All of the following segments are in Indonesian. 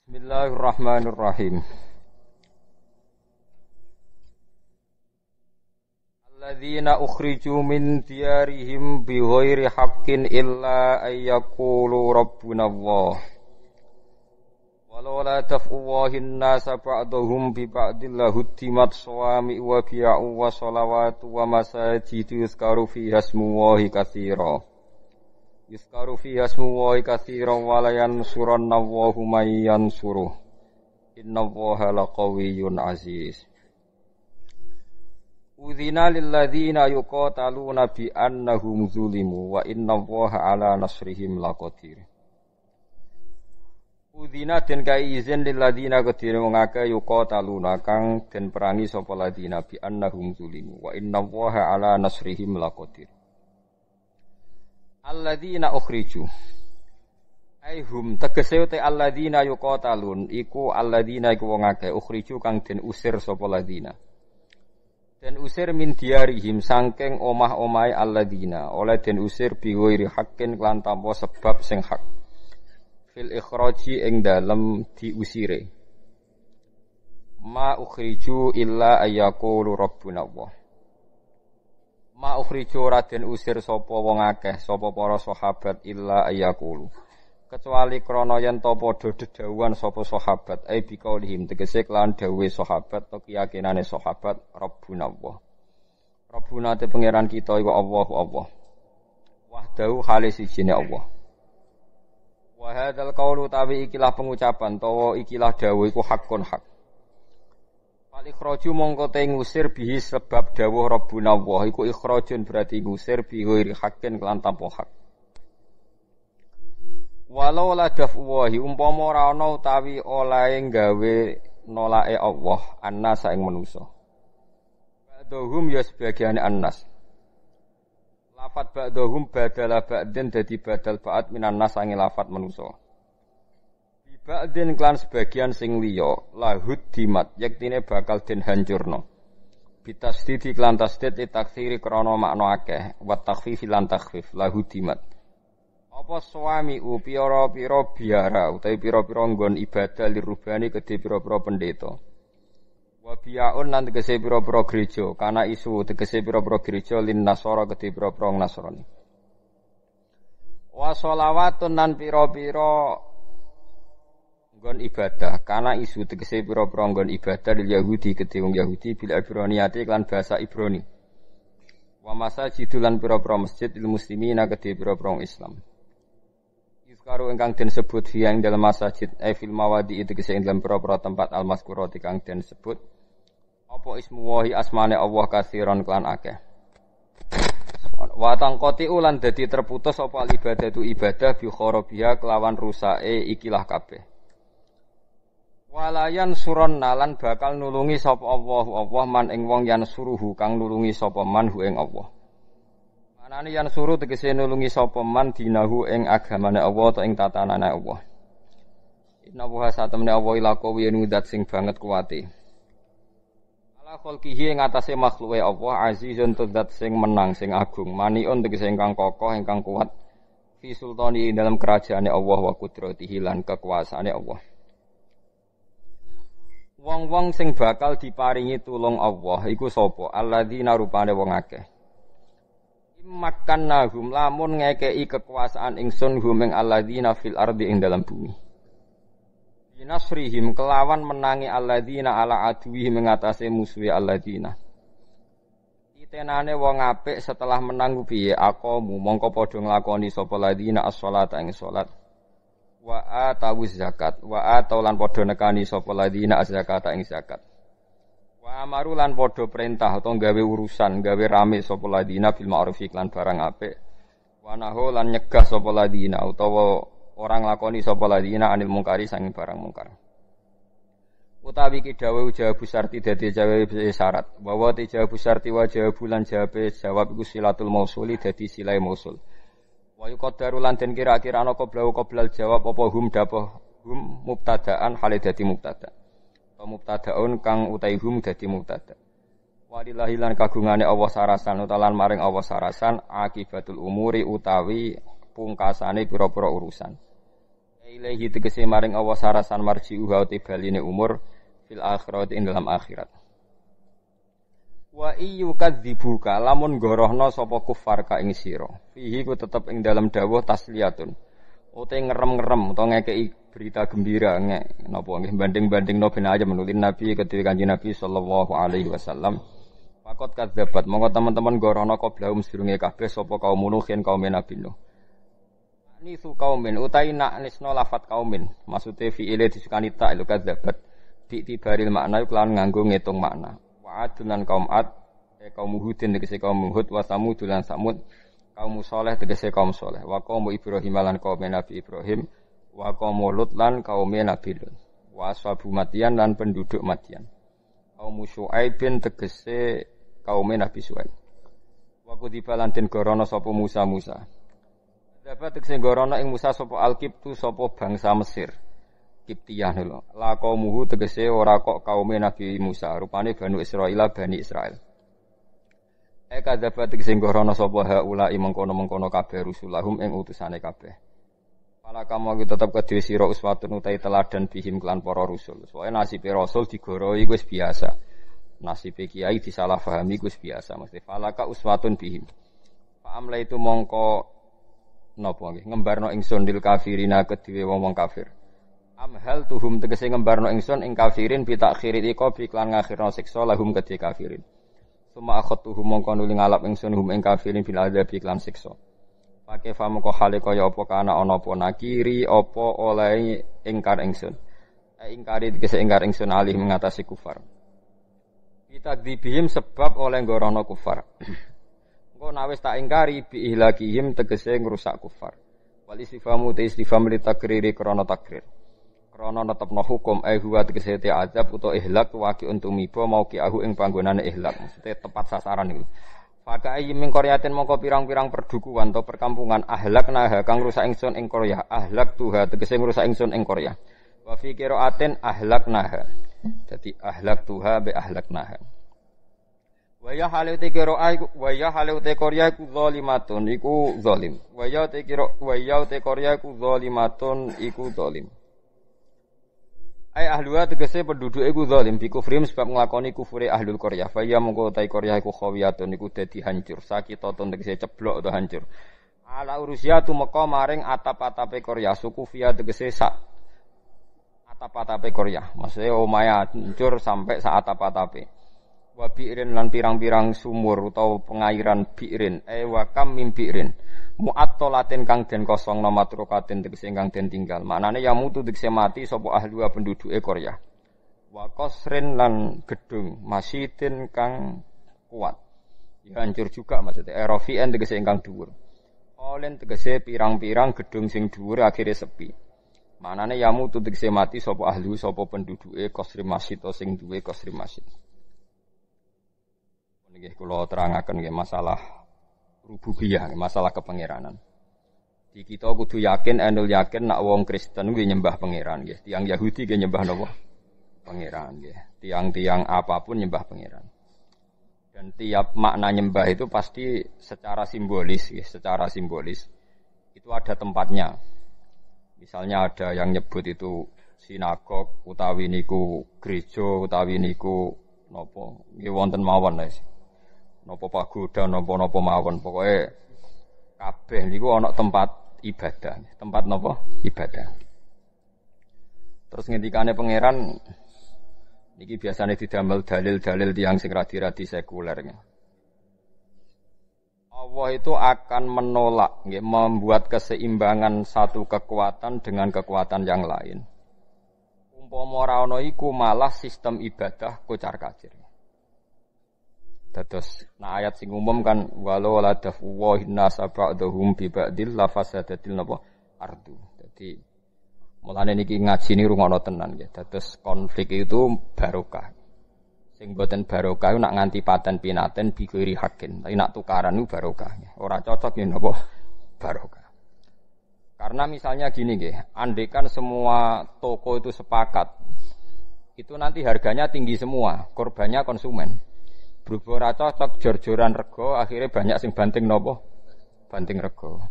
Bismillahirrahmanirrahim. Alladzina ukhriju min diyarihim bighairi haqqin illa ayyaqulu rabbunallah. Walau la taf'uwahin nasa ba'dahum bi ba'dil lahuddimat sawami wa bi'a'u wa salawatu wa masajidu yuzkaru fiha ismullahi katsira. Yuzkaru fiha ismullahi katsiran wa la yansurannallahu may yansuruh. Innallaha laqawiyyun aziz. Udzina lil ladzina yuqataluna bi annahum zulimu wa innallaha ala nasrihim laqadir. Udzina den kai izin lil ladzina kedire wong akeh yuqataluna kang den perangi sapa ladzina bi annahum zulimu wa innallaha ala nasrihim laqadir. Alladzina ukhriju aihum tegese te alladzina yuqatalun iku alladzina iku wong akeh ukhriju kang den usir sapa ladzina den usir min diarihim saking omah-omahe alladzina oleh den usir bi ghairi haqqin lan tanpa sebab sing hak fil ikhraji ing dalem diusire ma ukhriju illa ayyaqulu rabbuna Allah. Ma ukhriju raden usir sapa wong akeh sapa para sahabat illa ayaqulu kecuali krana yen ta padha dedhawuhan sapa sahabat ai biqaulihim tegese kelan dawuhe sahabat to keyakinane sahabat rabbuna Allah. Rabbuna te pangeran kita iku Allahu Allah. Wahdahu halis ijine Allah. Wa hadzal qaulu tawi ikilah pengucapan tawa ikilah dawuh iku hakun hak. Al-ikhraju mongko te ngusir bihi sebab dawuh Rabbuna Allah iku ikhrajun berarti ngusir bi ghairi haqqin kelan tanpa hak. Walau la dafwahi umpama ora ana utawi olahe gawe nolake Allah annas ing manusa. Ba'dhum ya sebagian annas. Lafat ba'dhum badala ba'din dadi badal ba'd minan nas ing lafat manusa. Ba'din klan sebagian sing liya lahud dimat yektine bakal den hancurna bitasdid klan tasdid taktsiri krana makna akeh wa takhfif lan takhfif lahud dimat apa suami pira-pira biara utawi pira-pira nggon ibadah lirubani kedhe pira-pira pendeta wa biaun lan tegese pira-pira gereja kana isu tegese pira-pira gereja lin nasara kedhe pira-pira nasrani wa sholawatun lan pira-pira nggon ibadah kana isu tegese pira-pira nggon ibadah lil Yahudi kedhe wong Yahudi bil Ibroniyati lan basa Ibrani wa masajidul lan pira-pira masjid lil muslimina kedhe pira-pira Islam yuzkaru ingkang den sebut fi ing dalem masjid fil mawadi tegese ing dalem pira-pira tempat al-mazkura kang den sebut apa ismu wahi asmane Allah katsiran kelan akeh wa tangqati ulan dadi terputus apa ibadatu ibadah bi kharabiha kelawan rusake ikilah kabeh. Walayan suron nalan bakal nulungi sapa Allah man ing wong yan suruhu kang nulungi sapa man hu ing Allah. Manane yan suruh tegese nulungi sapa man dinahu ing agamane Allah ta ing tatanane Allah. Inna wa satamne Allah ila qawi nudat sing banget kuwate. Ala khalqihi ing atase makhluke Allah azizun tudzat sing menang sing agung maniun tegese ingkang kokoh ingkang kuat fi sultani dalam kerajaane Allah wa qudratihi lan kekuasaane Allah. Wong-wong sing bakal diparingi tulung Allah iku sapa? Alladzina rupane wong akeh. Imakkannahum lamun ngekeki kekuasaan ingsun hum ing alladzina fil ardi ing dalam bumi. Binasrihim kelawan menangi alladzina ala aduwi mengatasi musuhe alladzina. Itenane wong apik setelah menang piye aqamu mongko padha nglakoni sapa alladzina as-shalata ing salat. Wa atawuz zakat wa ataulan padha nekani sapa ladina az-zakata ing zakat wa amaru lan padha perintah utawa gawe urusan gawe rame sapa ladina bil ma'ruf lan barang apik wa nahu lan nyegah sapa ladina utawa orang lakoni sapa ladina anil mungkari sanging barang mungkar utawi ki dawuh jawab syarti dadi jawab syarat bahwa ti jawab syarti wa jawab lan jawab iku silatul mausuli dadi silai mausul. Wa yuqaddaru lan den kira-kira ana qoblal jawab apa hum dapoh hum mubtadaan hale dadi mubtada. Wa mubtadaun kang utai hum dadi mubtada. Walillahi lan kagungane Allah sarasan utalan maring Allah sarasan akibatul umuri utawi pungkasane pira-pira urusan. Ilaihi tegese maring Allah sarasan marji'uha te baline umur fil akhirat ing dalam akhirat. Wa iyu kadzibuka lamun gorohna sapa kufar ka ing sira. Fihi ku tetep ing dalam dawuh tasliyatun. Ote ngerem-ngerem utawa ngekeki berita gembira napa nggih banding-bandingno ben aja menulin Nabi ketika Kanjeng Nabi sallallahu alaihi wasallam. Fakot kadzabat monggo teman-teman gorohna qoblahum sedurunge kabeh sapa kaum Nuhin kaum Nabi Nuh. Nisu kaumin utai nak nisno lafat kaumin maksude fi'ile disukani ta ilu kadzabat bi tibaril makna lan nganggo ngitung makna. Wa'ad lan kaum Ad, kaum Hudin tegese kaum Hud, wa Samud lan Samud, kaum Saleh tegese kaum Saleh, wa kaum Ibrahim lan kaum Nabi Ibrahim, wa kaum Lut lan kaum Nabi Lut, wa ashabu Madyan lan penduduk Madyan. Kaum Syuaib tegese kaum Nabi Syuaib. Wa kudiba lan den gorono sapa Musa. Dapat tegese gorono ing Musa sapa Al-Qibtu sapa bangsa Mesir. Kiptiyah lho. La qaumuhu tegese ora kok kaum Nabi Musa, rupane Bani Israil. Kadzaba tegese ngorono sapa haula mengkono-mengkono kabeh rusulahum ing utusane kabeh. Pala kamu tetep kedhe sira uswatun utai teladan bihim kelan para rusul. Soale nasibe rasul digoroi wis biasa. Nasibe kiai disalahpahami wis biasa. Mesti falaka uswatun bihim. Fa amla itu mongko napa nggih ngembarno ingsun dil kafirina kedue wong kafir. Amhal tuhum tegese ngembarno ingsun ing kafirin bi takhiri iqabi lan ngakhirno siksa lahum kedhe kafirin. Suma akhatuhum mongko nuli ngalap ingsun hum ing kafirin bil adzabi lan siksa. Pake famu ko hale kaya apa kana ana apa nakiri apa oleh ingkar ingsun. Ingkari tegese ingkar ingsun alih mengatasi kufar. Kita dibihim sebab oleh ngorono kufar. Engko nawis tak ingkari bi ihlakihim tegese ngrusak kufar. Wal istifamu te istifham li takriri krana takrir. Krana netepno hukum huwa tegese te azab utawa ihlak waqi untuk miba mau ki ahu ing panggonane ihlak. Maksude tepat sasaran iku. Faka ayyi min qaryatin mongko pirang-pirang perdukuhan atau perkampungan ahlakna kang rusak ingsun ing Qaryah. Ahlak tuha tegese ngrusak ingsun ing Qaryah. Wa fi qiraatin ahlaknaha. Dadi ahlak tuha be ahlaknaha. Wa ya halu te Qaryah iku zalimatun iku zalim. Wa ya te Qaryah iku zalimatun iku zalim. Ai ahluha tegese penduduk iku zalim bi kufrim sebab nglakoni kufure ahlul qaryah. Fa ya mongko ta qaryah iku khawiyatun iku dadi hancur. Sakitatun tegese ceblok utawa hancur. Ala urusia tumeka maring atap-atape qaryah. Suku fiya tegese sak atap-atape qaryah. Maksude omahe hancur sampai sak atap-atape. Wa bi'rin lan pirang-pirang sumur utawa pengairan bi'rin. Wa kam min bi'rin. Mu'attolatin kang den kosong nomatrukatin tegese kang den tinggal. Maknane ya mutu tegese mati sapa ahlua penduduke Qaryah. Wa qasrin lan gedung masjidin kang kuat. Ya hancur juga maksudnya. Rafi'an tegese ingkang dhuwur. Olen tegese pirang-pirang gedung sing dhuwur akhire sepi. Maknane ya mutu tegese mati sapa ahlu sapa penduduke qasri masjid sing duwe qasri masjid. Nggih kula terangaken nggih masalah rububiyah, masalah kepangeranan. Di kita kudu yakin, enul yakin nak wong Kristen kuwi nyembah pangeran nggih. Tiang Yahudi nggih nyembah napa? Pangeran nggih. Tiang-tiang apapun nyembah pangeran. Dan tiap makna nyembah itu pasti secara simbolis, nggih, secara simbolis. Itu ada tempatnya. Misalnya ada yang nyebut itu sinagog utawi niku gereja utawi niku napa? Nggih wonten mawon guys. Napa pagoda napa-napa mawon pokoke kabeh niku ana tempat ibadah, tempat napa ibadah. Terus ngendikane pangeran niki biasane didamel dalil-dalil tiyang sing radi-radi sekuler. Allah itu akan menolak nggih, membuat keseimbangan satu kekuatan dengan kekuatan yang lain. Umpama ora ana iku malah sistem ibadah kocar-kacir. Dados nah ayat sing umum kan walau la dafu nasa ba'dhum bi ba'dil la fasadatil napa ardu. Dadi mulane niki ngaji ni rungono tenan nggih. Dados konflik itu barokah. Sing mboten barokah nak nganti paten pinaten bigiri hakin. Tapi nak tukaran itu barokah. Ora cocok yen napa barokah. Karena misalnya gini nggih, andekan semua toko itu sepakat itu nanti harganya tinggi semua, korbannya konsumen. Berhubung ora cocok jor-joran rego, akhirnya banyak sing banting nopo? Banting rego.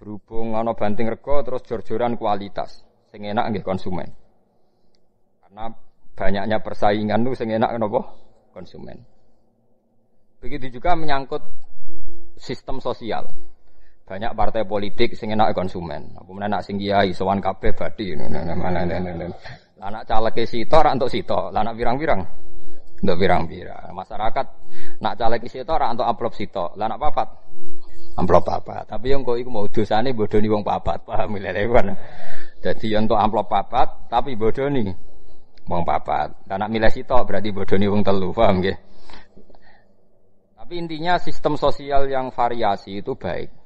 Berhubung ana banting rego terus jor-joran kualitas. Sing enak nggih konsumen. Karena banyaknya persaingan itu sing enak napa? Konsumen. Begitu juga menyangkut sistem sosial. Banyak partai politik sing enak konsumen. Apa meneh nak sing kiai sowan kabeh badi. Lah nak caleke sito ra entuk sito. Lah nak pirang-pirang entuk pirang-pirang. Masyarakat nak caleke sito ra entuk amplop sito. Lah nak papat amplop papat. Tapi yang kok iku mau dosane bodoni wong papat. Paham lho kan. Dadi untuk amplop papat tapi bodoni wong papat. Lah nak milih sito berarti bodoni wong telu. Paham nggih? Tapi intinya sistem sosial yang variasi itu baik.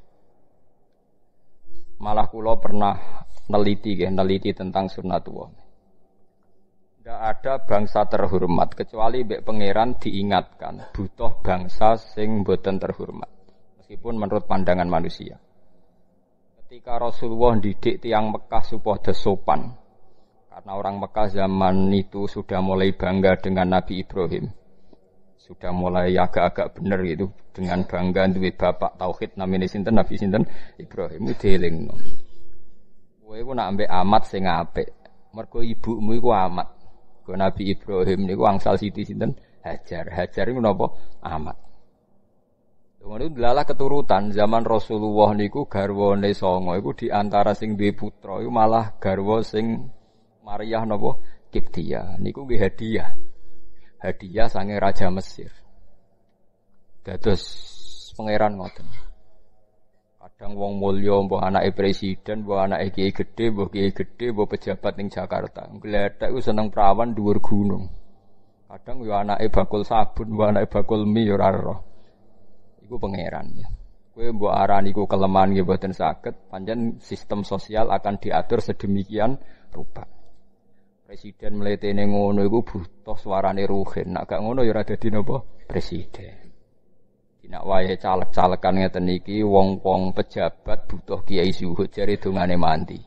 Malah kula pernah neliti tentang sunnatullah. Tidak ada bangsa terhormat kecuali mbek pangeran diingatkan butuh bangsa sing boten terhormat. Meskipun menurut pandangan manusia. Ketika Rasulullah didik tiang Mekah supaya sopan. Karena orang Mekah zaman itu sudah mulai bangga dengan Nabi Ibrahim. Sudah mulai agak-agak bener gitu dengan bangga duwe bapak tauhid namine sinten Nabi sinten Ibrahim dieling. Kowe ku nak ambek amat sing apik. Mergo ibumu iku amat. Go Nabi Ibrahim niku angsal siti sinten Hajar. Hajar iku napa? Amat. Ngono delalah keturutan zaman Rasulullah niku garwane songo iku di antara sing duwe putra iku malah garwa sing Maryah napa Kiptia niku nggih hadiah. Hadiah sange Raja Mesir. Dados pangeran ngoten. Kadang wong mulya mbah anake presiden, mbah anake kiai gedhe, mbah pejabat ning Jakarta. Gledhek ku seneng prawan dhuwur gunung. Kadang yo anake bakul sabun, mbah anake bakul mie ora roh. Iku pangeran ya. Kowe mbok arani iku kelemahan nggih mboten saged, pancen sistem sosial akan diatur sedemikian rupa. Presiden mletene ngono iku butuh suarane ruhin. Nek gak ngono ya ora dadi napa presiden. Nek wae caleg-calekan ngeten iki wong-wong pejabat butuh kiai zuhud jare dongane mandi.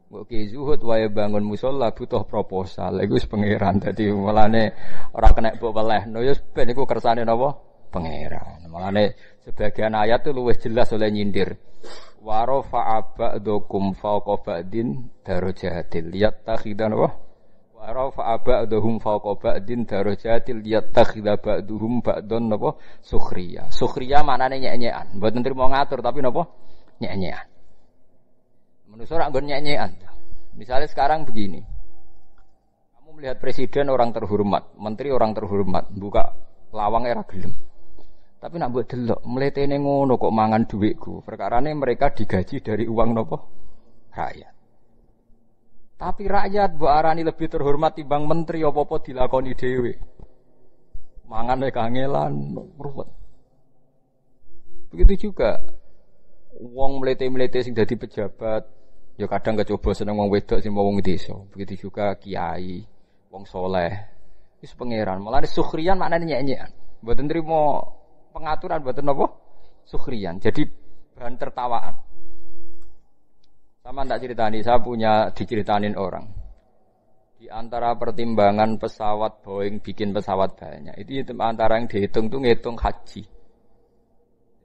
Mbok kiai zuhud wae bangun musala butuh proposal. Iku wis pangeran. Dadi mulane ora kena mbok welehno ya ben iku kersane napa pangeran. Mulane sebagian ayat itu luwih jelas oleh nyindir. Wa rafa'a ba'dukum fawqa ba'din darajatil yattakhidan wa rafa'a ba'duhum fawqa ba'din darajatil yattakhidha ba'duhum ba'dun napa sukhriya. Sukhriya maknane nyek-nyekan. Mboten trimo ngatur tapi napa nyek-nyekan. Manusa ora nggon nyek-nyekan. Misalnya sekarang begini. Kamu melihat presiden orang terhormat, menteri orang terhormat, buka lawang era gelem. Tapi nak mbok delok mletene ngono kok mangan dhuwitku. Perkarane mereka digaji dari uang nopo? Rakyat. Tapi rakyat mbok arani lebih terhormat timbang menteri apa-apa dilakoni dhewe. Mangane kangelan ruwet. Begitu juga wong mlete-mlete sing dadi pejabat ya kadang kecoba seneng wong wedok sing wong desa. Begitu juga kiai, wong soleh. Wis pangeran. Mulane sukhriyan maknane nyek-nyekan. Mboten trimo pengaturan mboten napa sukhriyan. Jadi bahan tertawaan. Sama tak ceritani, saya punya diceritanin orang. Di antara pertimbangan pesawat Boeing bikin pesawat banyak, itu antara yang dihitung tuh ngitung haji.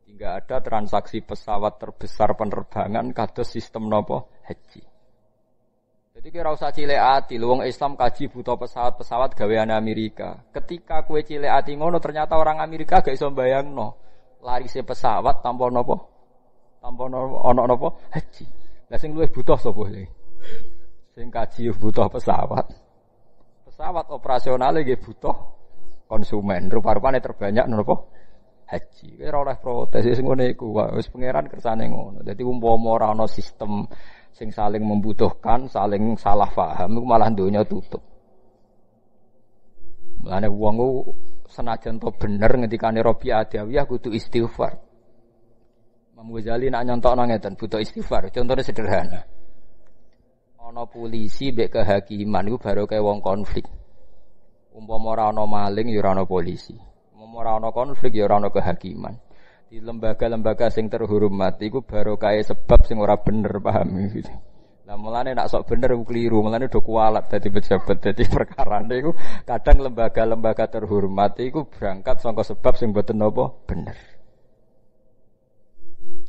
Tidak ada transaksi pesawat terbesar penerbangan kados sistem napa haji. Jadi kira usah cilik ati, wong Islam kaji butuh pesawat gaweane Amerika. Ketika kue cilik ati ngono ternyata orang Amerika gak iso mbayangno larise pesawat tanpa napa? Tanpa ana napa? Haji. Lah sing luwih butuh sapa iki? Sing kaji butuh pesawat. Pesawat operasional nggih butuh konsumen. Rupa-rupane terbanyak napa? Haji. Kira oleh protes sing ngene iku wis pangeran kersane ngono. Dadi umpama ora ana sistem sing saling membutuhkan, saling salah paham iku malah donya tutup. Mulane wong ku senajan to bener ngendikane Rabi'ah Adawiyah kudu istighfar. Imam Ghazali nak nyontokno ngeten butuh istighfar. Contohnya sederhana. Ana polisi mbek kehakiman iku baru kaya wong konflik. Umpama ora ana maling ya ora ana polisi. Umpama ora ana konflik ya ora ana kehakiman. Di lembaga-lembaga sing terhormat iku baru kaya sebab sing ora bener paham gitu. Lah mulane nak sok bener keliru, mulane do kualat dadi pejabat dadi perkarane iku kadang lembaga-lembaga terhormat iku berangkat saka sebab sing mboten napa bener.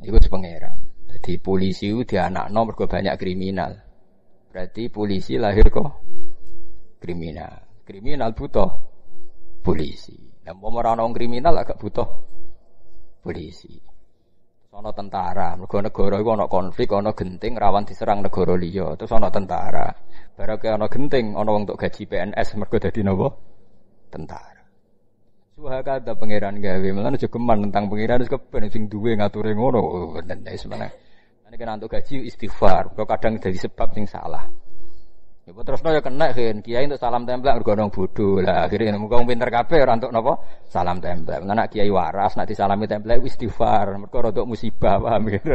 Iku pangeran. Jadi polisi itu dianakno mergo banyak kriminal. Berarti polisi lahir kok kriminal. Kriminal butuh polisi. Nah, mau ora ono kriminal agak butuh polisi. Ono tentara, mergo negara iku ono konflik, ono genting rawan diserang negara liya. Terus ono tentara. Barake ono genting, ono wong untuk gaji PNS mergo dadi napa? Tentara. Suhaka ada pangeran gawe, malah aja geman tentang pangeran wis keben sing duwe ngature ngono. Wonten semana. Nek kena untuk gaji istighfar, kok kadang dadi sebab sing salah. Ya terusno ya kena kan, kiai untuk salam templek mergo nang bodho. Lah akhire muga wong pinter kabeh ora entuk napa? Salam templek. Nek kiai waras nek disalami templek istighfar, mergo rada musibah, paham gitu.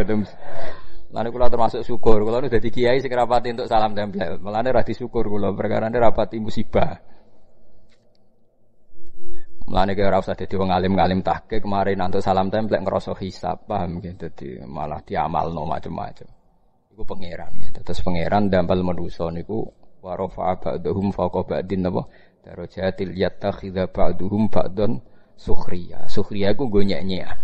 Lan kula termasuk syukur, kula nu dadi kiai sing rapati untuk salam templek. Mulane ra disyukur kula perkara rapati musibah. Mulane kaya ora usah dadi wong alim-alim tahqiq kemarin antuk salam templek ngrasa hisab, paham gitu. Dadi malah diamalno macam-macam. Iku pangeran gitu. Terus pangeran dampal manusa niku wa rafa'a ba'dhum fawqa ba'din napa darajatil yattakhidha ba'dhum ba'don sukhriya. Sukhriya iku nggo nyek-nyekan.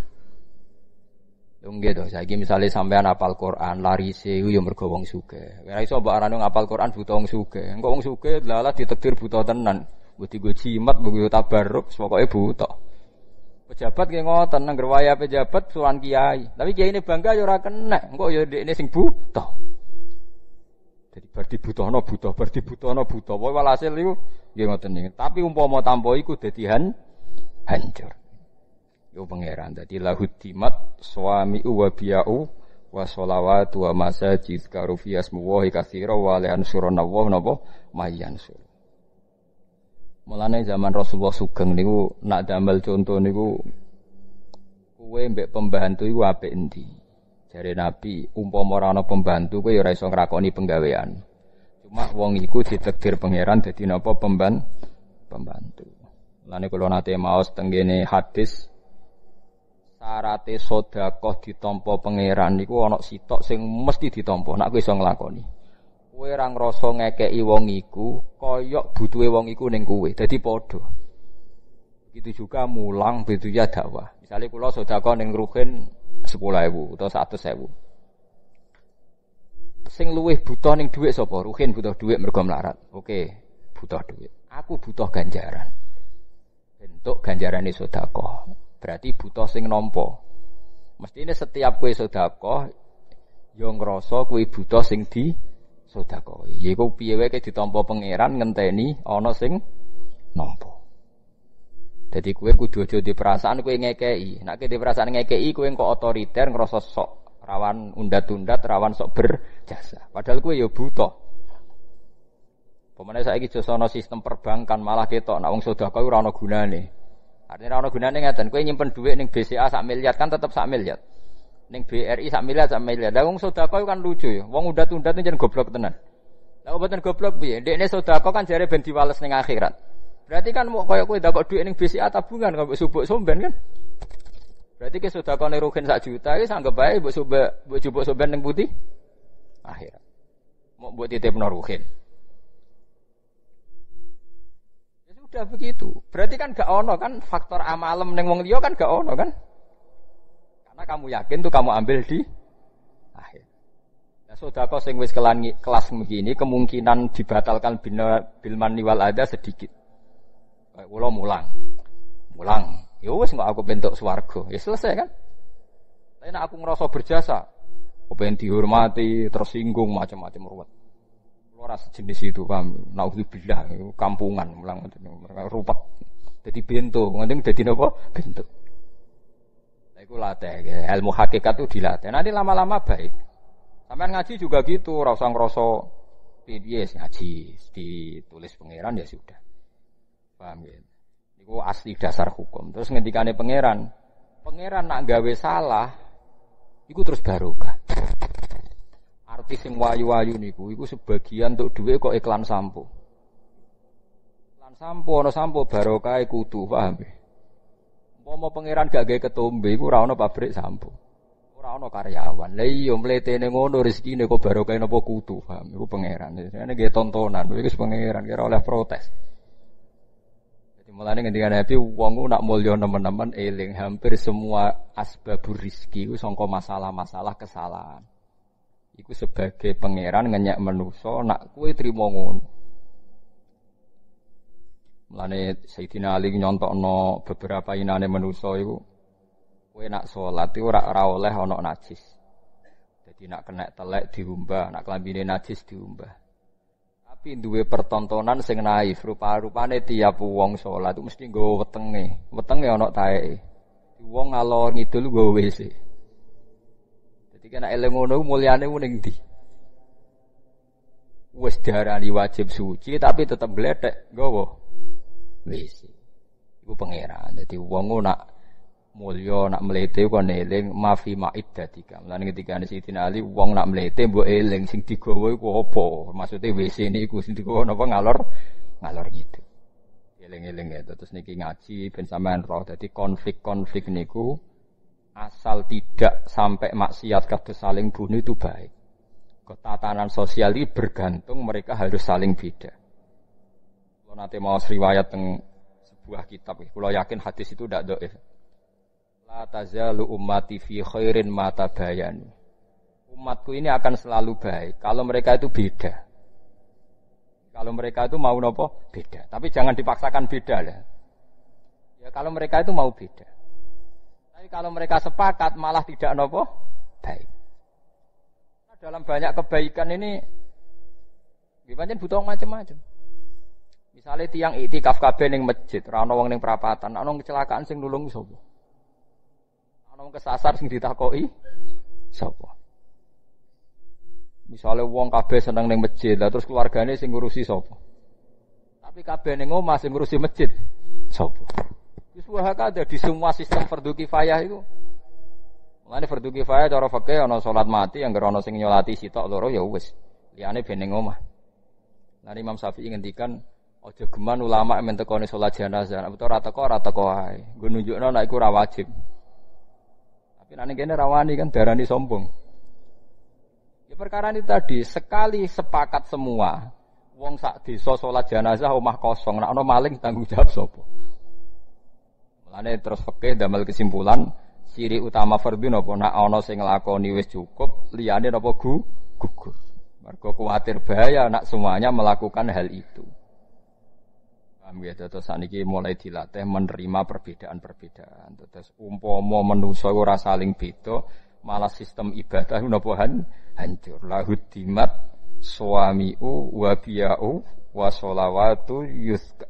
Lho nggih to, saiki misale sampean hafal Quran larise iku ya mergo wong sugih. Ora iso mbok arani ngapal Quran buta wong sugih. Engko wong sugih lalah ditakdir buta tenan. Budi go jimat, begitu tabarruk, pokoknya buta. Pejabat ki ngoten nang gerwaya pejabat suwan kiai. Tapi kiai ini bangga ya ora kena. Engko ya ndekne sing buta. Jadi bar dibutono buta, bar dibutono buta. Pokoke walhasil iku nggih ngoten niku. Tapi umpama tanpa iku dadi hancur. Yo pangeran dadi lahudimat suami wa bi'u wa sholawatu wa masajid karufiyas muwahi katsira wa la ansuruna wa napa mayansur. Mulane zaman Rasulullah sugeng niku nak damel contoh niku kowe mbek pembantu iku apik endi? Jare Nabi, umpama ora ana pembantu kowe ya ora iso nglakoni penggawean. Cuma wong iku ditakdir pangeran dadi napa pembantu. Mulane kula nate maos tenggene hadis syarate sedekah ditampa pangeran niku ana sitok sing mesti ditampa nek kowe iso nglakoni. Kowe ora ngrasa ngekeki wong iku kaya butuhe wong iku ning kowe. Dadi padha. Begitu juga mulang beduya dakwah. Misale kula sedekah ning ruhin 10.000 utawa 100.000. Sing luwih butuh ning dhuwit sapa? Ruhin butuh dhuwit mergo melarat. Oke, butuh dhuwit. Aku butuh ganjaran. Bentuk ganjarane sedekah. Berarti butuh sing nampa. Mestine setiap kowe sedekah yo ngrasa kowe butuh sing di sedekah. Yaiku piye wae ditampa pangeran ngenteni ana sing nampa. Dadi kowe kudu aja di perasaan kowe ngekeki. Nek di perasaan ngekeki kowe kok otoriter ngrasa sok rawan undat-undat, rawan sok berjasa. Padahal kowe ya butuh. Pemene saiki josono sistem perbankan malah ketok nek wong sedekah ora ana gunane. Artinya ora ana gunane ngeten, kowe nyimpen dhuwit ning BCA sak miliar kan tetep sak miliar. Ning BRI sak miliar. Lah wong sedekah kan lucu ya. Wong undat-undat jan goblok tenan. Lah mboten goblok piye? Ndekne sedekah kan jare ben diwales ning akhirat. Berarti kan mau koyo kowe ndakok dhuwit ning BCA tabungan kok mbok subuk somben kan? Berarti ke sedekah ning rugen 1 juta wis anggap bae mbok jupuk somben ning putih akhirat. Mau mbok titipno rugen. Ya sudah begitu. Berarti kan gak ono kan faktor amalem ning wong liya kan gak ono kan? Karena kamu yakin tuh kamu ambil di akhir. Nah, sedekah sing wis kelas begini kemungkinan dibatalkan bil manni wal adza sedikit. Kayak kula mulang. Ya wis kok aku bentuk swarga. Ya selesai kan? Tapi nek aku ngerasa berjasa, kepen dihormati, tersinggung macam-macam ruwet. Kula ora sejenis itu, paham. Naudzubillah, kampungan mulang ruwet. Dadi bentuk, penting dadi napa? Bentuk. Iku latih, ilmu hakikat itu dilatih. Nanti lama-lama baik. Sampai ngaji juga gitu, rasa ngerasa piye ngaji ditulis pangeran ya sudah. Paham ya? Iku asli dasar hukum. Terus ngendikane pangeran nak gawe salah, iku terus barokah. Artis sing wayu-wayu niku, iku sebagian untuk duit kok iklan sampo. Iklan sampo, ana sampo barokah kudu, paham ya? Mau pangeran gak gawe ketombe iku ora ana pabrik sampo. Ora ana karyawan. Lah iya mletene ngono rezekine kok barokah napa kudu, paham? Iku pangeran. Ini nggih tontonan, iku pangeran kira oleh protes. Jadi mulane ngendikane Nabi wong nak mulya nemen-nemen eling hampir semua asbabur rezeki iku sangka masalah-masalah kesalahan. Iku sebagai pangeran ngenyek manusa nak kowe trimo ngono. Mulane Sayyidina Ali nyontokno beberapa inane manusa iku kowe nak salat iku ora oleh ana najis. Dadi nak kena telek diumbah, nak klambine najis diumbah. Tapi duwe pertontonan sing naif, rupa-rupane tiap wong salat itu mesti nggawa wetenge. Wetenge ana taeke. Wong ngalor ngidul nggawa WC. Dadi kena eling ngono mulyane ning ndi? Wis diarani wajib suci tapi tetep gledek nggawa WC. Iku pangeran. Dadi wong nak mulya nak mlete kok eling mafi ma'iddatika. Mulane ketika Sayyidina Ali wong nak mlete mbok eling sing digawa iku apa? Maksude WC niku sing digawa napa ngalor gitu. Eling-eling ya terus niki ngaji ben sampean roh. Dadi konflik-konflik niku asal tidak sampai maksiat kados saling bunuh itu baik. Tatanan sosial ini bergantung mereka harus saling beda. Kalau nanti mau riwayat teng sebuah kitab, kalau yakin hadis itu tidak dhaif. La tazalu ummati fi khairin ma tabayanu. Umatku ini akan selalu baik kalau mereka itu beda. Kalau mereka itu mau nopo beda, tapi jangan dipaksakan beda lah. Ya kalau mereka itu mau beda. Tapi kalau mereka sepakat malah tidak nopo baik. Nah, dalam banyak kebaikan ini pancen butuh macam-macam. Misalnya tiang iktikaf kabeh ning masjid, ora ana wong ning perapatan, ana kecelakaan sing nulung sapa? Ana kesasar sing ditakoki sapa? Misale wong kabeh seneng ning masjid, lah terus keluargane sing ngurusi sapa? Tapi kabeh ning omah sing ngurusi masjid sapa? Wis wae ada di semua sistem fardhu kifayah itu. Mulane fardhu kifayah cara fikih ana salat mati anggere ana sing nyolati sitok loro ya wis. Liyane ben ning omah. Lah Imam Syafi'i ngendikan aja geman ulama men tekone salat jenazah, nek ora teko ae. Nggo nunjukno nek iku ora wajib. Tapi nek kene rawani kan darani sombong. Ya perkara ini tadi sekali sepakat semua, wong sak desa salat jenazah omah kosong, nek ana maling tanggung jawab sapa? Mulane terus fikih damel kesimpulan ciri utama fardhu napa nek ana sing nglakoni wis cukup, liyane napa gugur. Mergo kuwatir bahaya nek semuanya melakukan hal itu. Paham ya, terus saniki mulai dilatih menerima perbedaan-perbedaan. Terus umpama manusa ora saling beda, malah sistem ibadah napa hancur. Lahudimat suamiu wa biya'u wa sholawatu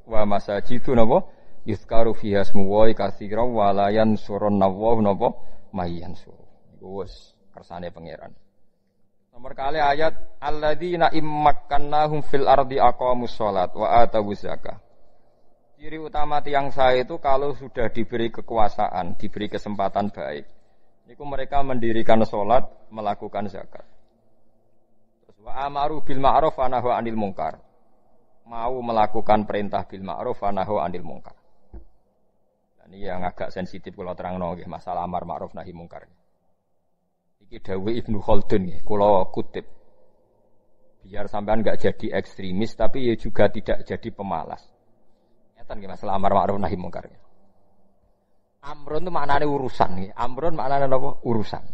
wa masajidu napa yuzkaru fiha ismullahi katsiran wa la yansurunna wa napa mayyansur. Iku wis kersane pangeran. Nomor kali ayat alladzina immakkannahum fil ardi aqamus shalat wa atawuz zakah. Ciri utama tiang saya itu kalau sudah diberi kekuasaan, diberi kesempatan baik. Niku mereka mendirikan sholat, melakukan zakat. Terus wa amaru bil ma'ruf wa nahu 'anil munkar. Mau melakukan perintah bil ma'ruf wa nahu 'anil munkar. Dan ini yang agak sensitif kalau terangno nggih masalah amar ma'ruf nahi munkar. Iki dawuh Ibnu Khaldun nggih, kula kutip. Biar sampean enggak jadi ekstremis tapi ya juga tidak jadi pemalas. Ngeten nggih masalah amar ma'ruf nahi munkar. Amrun itu maknanya urusan nggih. Amrun maknanya apa? Urusan.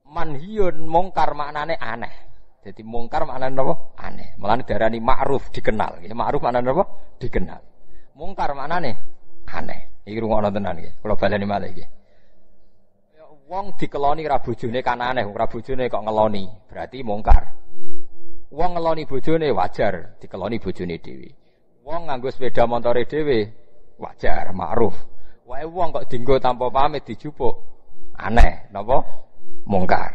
Manhiyun mungkar maknanya aneh. Jadi mungkar maknanya apa? Aneh. Mulane darani ma'ruf dikenal nggih. Ma'ruf maknanya apa? Dikenal. Mungkar maknanya aneh. Iki rungokno tenan nggih. Kula baleni malih nggih. Wong dikeloni ra bojone kan aneh, ra bojone kok ngeloni, berarti mungkar. Wong ngeloni bojone wajar, dikeloni bojone dhewe. Wong nganggo sepeda montore dhewe wajar, ma'ruf. Wae wong kok dienggo tanpa pamit dijupuk, aneh, napa? Mungkar.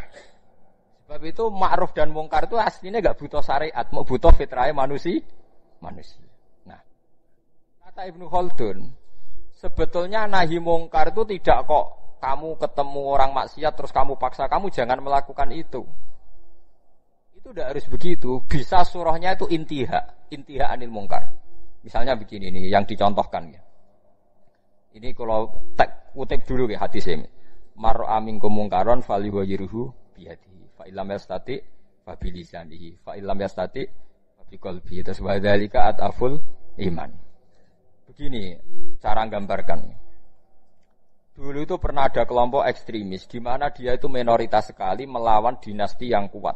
Sebab itu ma'ruf dan mungkar itu aslinya enggak butuh syariat, mau butuh fitrahe manusia. Nah, kata Ibnu Khaldun, sebetulnya nahi mungkar itu tidak kok kamu ketemu orang maksiat terus kamu paksa kamu jangan melakukan itu. Itu tidak harus begitu. Bisa surahnya itu intiha anil mungkar. Misalnya begini nih yang dicontohkan ya. Ini kalau kutip dulu ya hadis ini. Mar'a minkum mungkaron falyughayyirhu biyadihi. Fa illam yastati fa bilisanihi. Fa illam yastati fa biqalbihi. Terus wa dzalika ataful iman. Begini cara gambarkan. Dulu itu pernah ada kelompok ekstremis di mana dia itu minoritas sekali melawan dinasti yang kuat.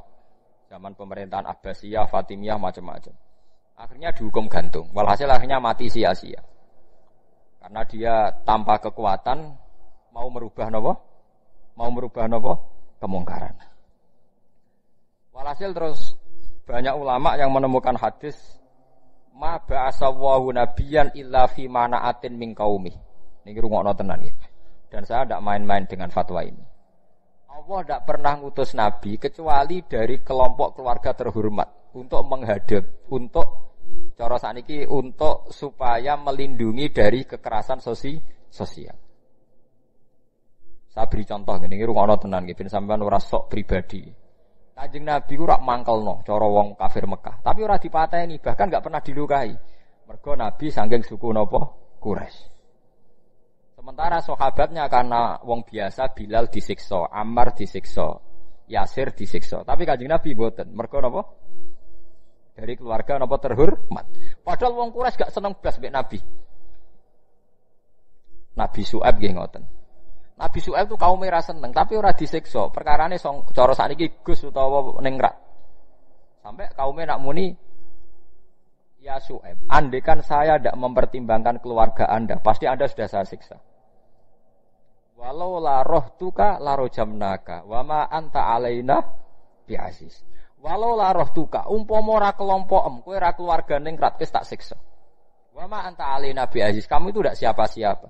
Zaman pemerintahan Abbasiyah, Fatimiyah, macam-macam. Akhirnya dihukum gantung. Walhasil akhirnya mati sia-sia. Karena dia tanpa kekuatan mau merubah nopo? Mau merubah nopo? Kemungkaran. Walhasil terus banyak ulama yang menemukan hadis ma ba'asallahu nabiyyan illa fi mana'atin min qaumi. Niki rungokno tenan nggih. Dan saya tidak main-main dengan fatwa ini. Allah tidak pernah ngutus nabi kecuali dari kelompok keluarga terhormat untuk menghadap, untuk cara saniki untuk supaya melindungi dari kekerasan sosial. Saya beri contoh ngene iki rungokno tenan nggih ben sampean ora sok pribadi. Kanjeng Nabi ku rak mangkelno cara wong kafir Mekah, tapi ora dipateni, bahkan enggak pernah dilukai. Mergo Nabi saking suku napa? Quraisy. Sementara sahabatnya karena wong biasa, Bilal disiksa, Ammar disiksa, Yasir disiksa. Tapi Kanjeng Nabi mboten. Mergo napa? Dari keluarga napa terhormat. Padahal wong Quraisy gak seneng blas mbek Nabi. Nabi Syuaib nggih ngoten. Nabi Syuaib itu kaum merah seneng, tapi ora disiksa. Perkarane cara sakniki Gus utawa ningrat. Sampai kaumnya nak muni, ya Syuaib, andekan saya tidak mempertimbangkan keluarga Anda, pasti Anda sudah saya siksa. Walau la rohtuka la rojamnaka, wama anta alaina bi'aziz. Walau la rohtuka, umpama ora kelompokem, kowe ora keluarga ningrat, wis tak siksa. Wama anta alaina bi'aziz, kamu itu tidak siapa-siapa.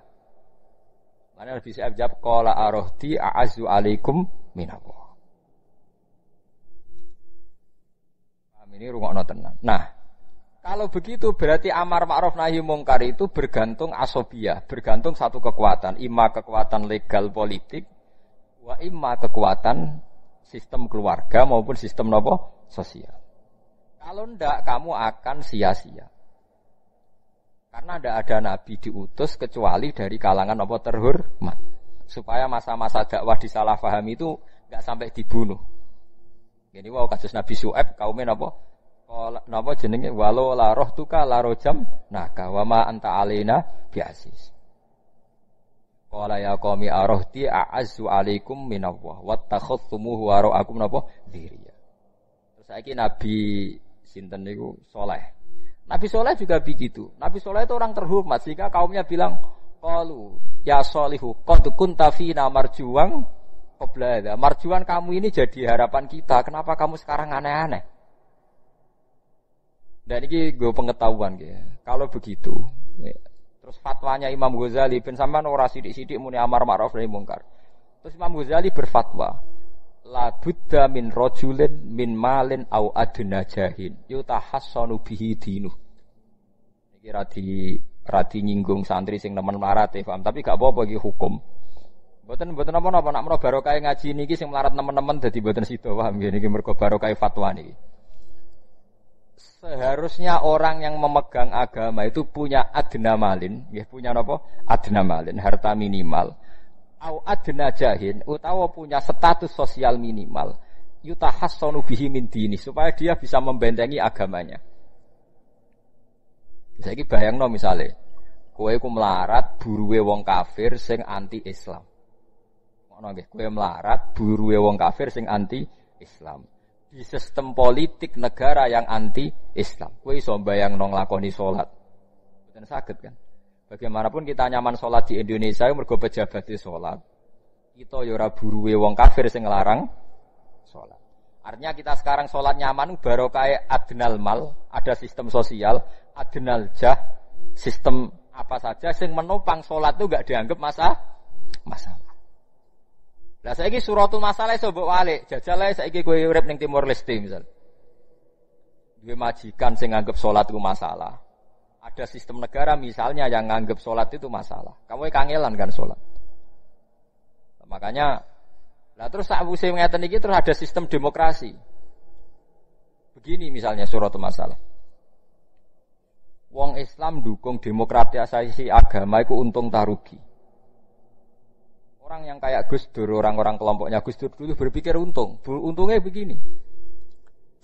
Mana Nabi Syuaib jawab qala arohti a'azzu alaikum minallah. Ini rungokno tenan. Nah, kalau begitu berarti amar ma'ruf nahi mungkar itu bergantung asobiyah, bergantung satu kekuatan, imma kekuatan legal politik, wa imma kekuatan sistem keluarga maupun sistem nopo sosial. Kalau ndak kamu akan sia-sia. Karena tidak ada nabi diutus kecuali dari kalangan apa terhormat. Supaya masa-masa dakwah disalahpahami itu enggak sampai dibunuh. Jadi wow kasus Nabi Syuaib kaumnya napa jenenge walau la rohtuka la rojam naka wa ma anta alaina bi'aziz. Qala ya qaumi arohti a'azzu alaikum minallah wattakhadhtumuhu wara'akum napa dziriya. Terus saiki Nabi sinten niku Saleh. Nabi Soleh juga begitu. Nabi Soleh itu orang terhormat sehingga kaumnya bilang, qalu ya Solihu qad kunta fina marjuwan qabla hadza. Marjuwan kamu ini jadi harapan kita. Kenapa kamu sekarang aneh-aneh? Dan ini gue pengetahuan gitu. Kalau begitu, terus fatwanya Imam Ghazali ben sampean ora sithik-sithik muni amar ma'ruf nahi mungkar. Terus Imam Ghazali berfatwa, la budda min rajulin min malin au adna jahin yutahassanu bihi dinu. Iki radi nyinggung santri sing nemen melarat ya paham, tapi gak apa-apa iki hukum. Mboten napa-napa nak menawa barokah ngaji niki sing melarat nemen-nemen dadi mboten sida paham nggih niki mergo barokah fatwa niki. Seharusnya orang yang memegang agama itu punya adna malin, nggih punya napa? Adna malin, harta minimal. Au adna jahin utawa punya status sosial minimal yutahassanu bihi min dini supaya dia bisa membentengi agamanya. Saiki bayangno misale kowe iku melarat buruwe wong kafir sing anti Islam. Ngono nggih, kowe melarat buruwe wong kafir sing anti Islam. Di sistem politik negara yang anti Islam. Kowe iso bayangno nglakoni salat. Mboten saged kan? Bagaimanapun kita nyaman sholat di Indonesia, mergo pejabat di sholat, kita yura buruwe wong kafir sing ngelarang sholat. Artinya kita sekarang sholat nyaman, baru kayak adnal mal, ada sistem sosial, adnal jah, sistem apa saja, sing menopang sholat itu gak dianggap masalah. Lah saiki suratul masalah iso mbok walik, jajal ae saiki kowe urip ning Timor Leste misal. Duwe majikan sing nganggep sholat itu masalah. Ada sistem negara misalnya yang nganggap sholat itu masalah. Kamu kangelan kan sholat. Makanya, lah terus saat musim ngeten iki terus ada sistem demokrasi. Begini misalnya suratul masalah. Wong Islam dukung demokratisasi agama itu untung tarugi. Orang yang kayak Gus Dur, orang-orang kelompoknya Gus Dur dulu berpikir untung. Untungnya begini.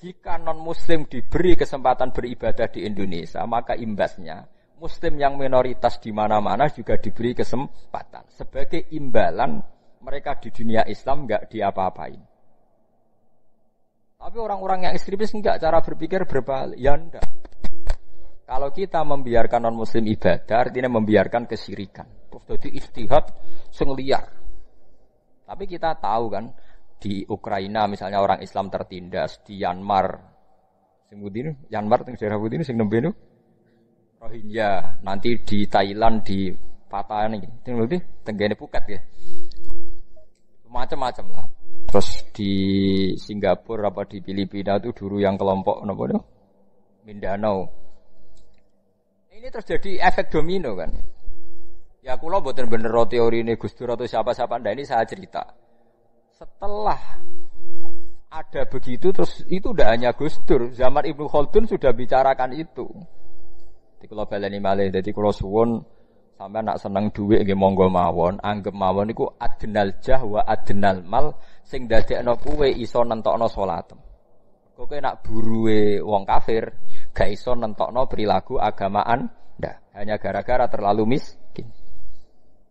Jika non-muslim diberi kesempatan beribadah di Indonesia, maka imbasnya Muslim yang minoritas di mana-mana juga diberi kesempatan. Sebagai imbalan mereka di dunia Islam enggak diapa-apain. Tapi orang-orang yang ekstremis enggak, cara berpikir berbalik. Ya enggak. Kalau kita membiarkan non-muslim ibadah, artinya membiarkan kesyirikan. Jadi ijtihad sing liar. Tapi kita tahu kan, di Ukraina misalnya orang Islam tertindas, di Myanmar, sing Budin, Myanmar teng daerah Budin sing nembe Rohingya, nanti di Thailand di Patani, sing lho tenggene Phuket ya. Macam-macam lah. Terus di Singapura apa di Filipina itu dulu yang kelompok napa itu? Mindanao. Ini terjadi efek domino kan. Ya kula mboten bener teori ini Gus Dur atau siapa-siapa ndak, ini saya cerita. Setelah ada begitu terus itu tidak hanya Gus Dur, zaman Ibnu Khaldun sudah bicarakan itu. Di kula baleni malih, dadi kula suwun sampean nak seneng dhuwit nggih monggo mawon, anggap mawon iku adnal jah wa adnal mal sing dadekno kowe iso nentokno salatem. Kowe nak buruwe wong kafir, gak iso nentokno perilaku agamaan ndak, hanya gara-gara terlalu miskin.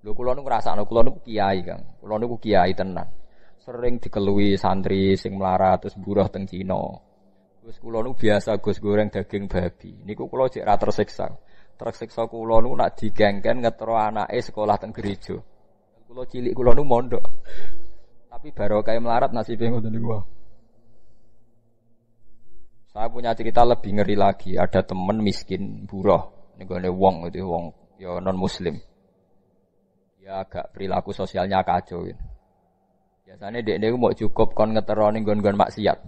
Lho kula niku ngrasakno, kula niku kiai, Kang. Kula niku kiai tenan. Sering dikeluhi santri sing melarat terus buruh teng Cina. Gus kula niku biasa Gus goreng daging babi. Niku kula cek ra tersiksa. Tersiksa kula niku nak digengken ngetro anake sekolah teng gereja. Kula cilik kula niku mondok. Tapi barokah melarat nasibe ngoten niku. Saya punya cerita lebih ngeri lagi. Ada teman miskin buruh. Niku wong itu wong ya non muslim. Ya agak perilaku sosialnya kacau. Biasanya dek mau cukup kon ngetero ning nggon-nggon maksiat.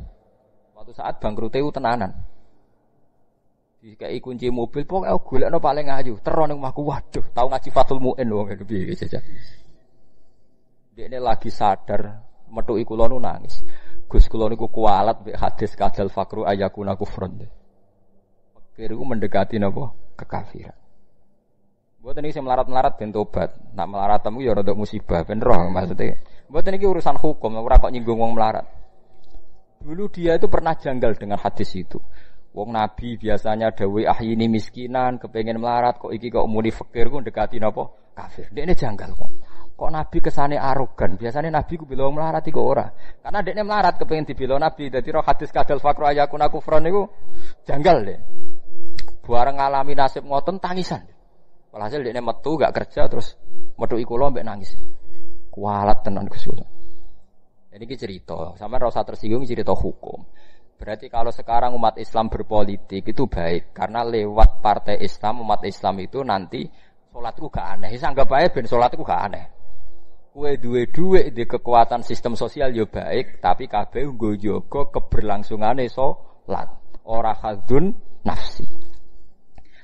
Suatu saat bangkrute tenanan. Dikai kunci mobil pokoke golekno paling ayu, tero ning omahku. Waduh, tau ngaji Fathul Muin wong piye jajan. Dekne lagi sadar metuki kula nu nangis. Gus kula niku kualat mek hadis kadal fakru ayakuna kufrun. Pikir iku mendekati napa? Kekafiran. Mboten iki sing melarat-melarat ben tobat. Nak melarat temu ya rada musibah ben roh maksudnya. Mboten iki urusan hukum, ora kok nyinggung wong melarat. Dulu dia itu pernah janggal dengan hadis itu. Wong Nabi biasanya dawuh ahyini miskinan, kepengin melarat kok iki kok muni fakir ku ndekati napa? Kafir. Dekne janggal kok. Kok Nabi kesane arogan? Biasanya Nabi ku bilang melarat iku ora. Karena dekne melarat kepengin dibela Nabi. Dadi roh hadis kadal fakru ayakuna kufron niku janggal deh. Bareng ngalami nasib ngoten tangisan. Walhasil dekne metu gak kerja terus metuki kula mbek nangis. Kualat tenan Gus kula. Jadi iki cerita, sampean ora usah tersinggung cerita hukum. Berarti kalau sekarang umat Islam berpolitik itu baik karena lewat partai Islam umat Islam itu nanti salatku gak aneh. Wis anggap ae ben salatku gak aneh. Kowe duwe dhuwit di kekuatan sistem sosial yo baik, tapi kabeh nggo jaga keberlangsungane salat. Ora hadzun nafsi.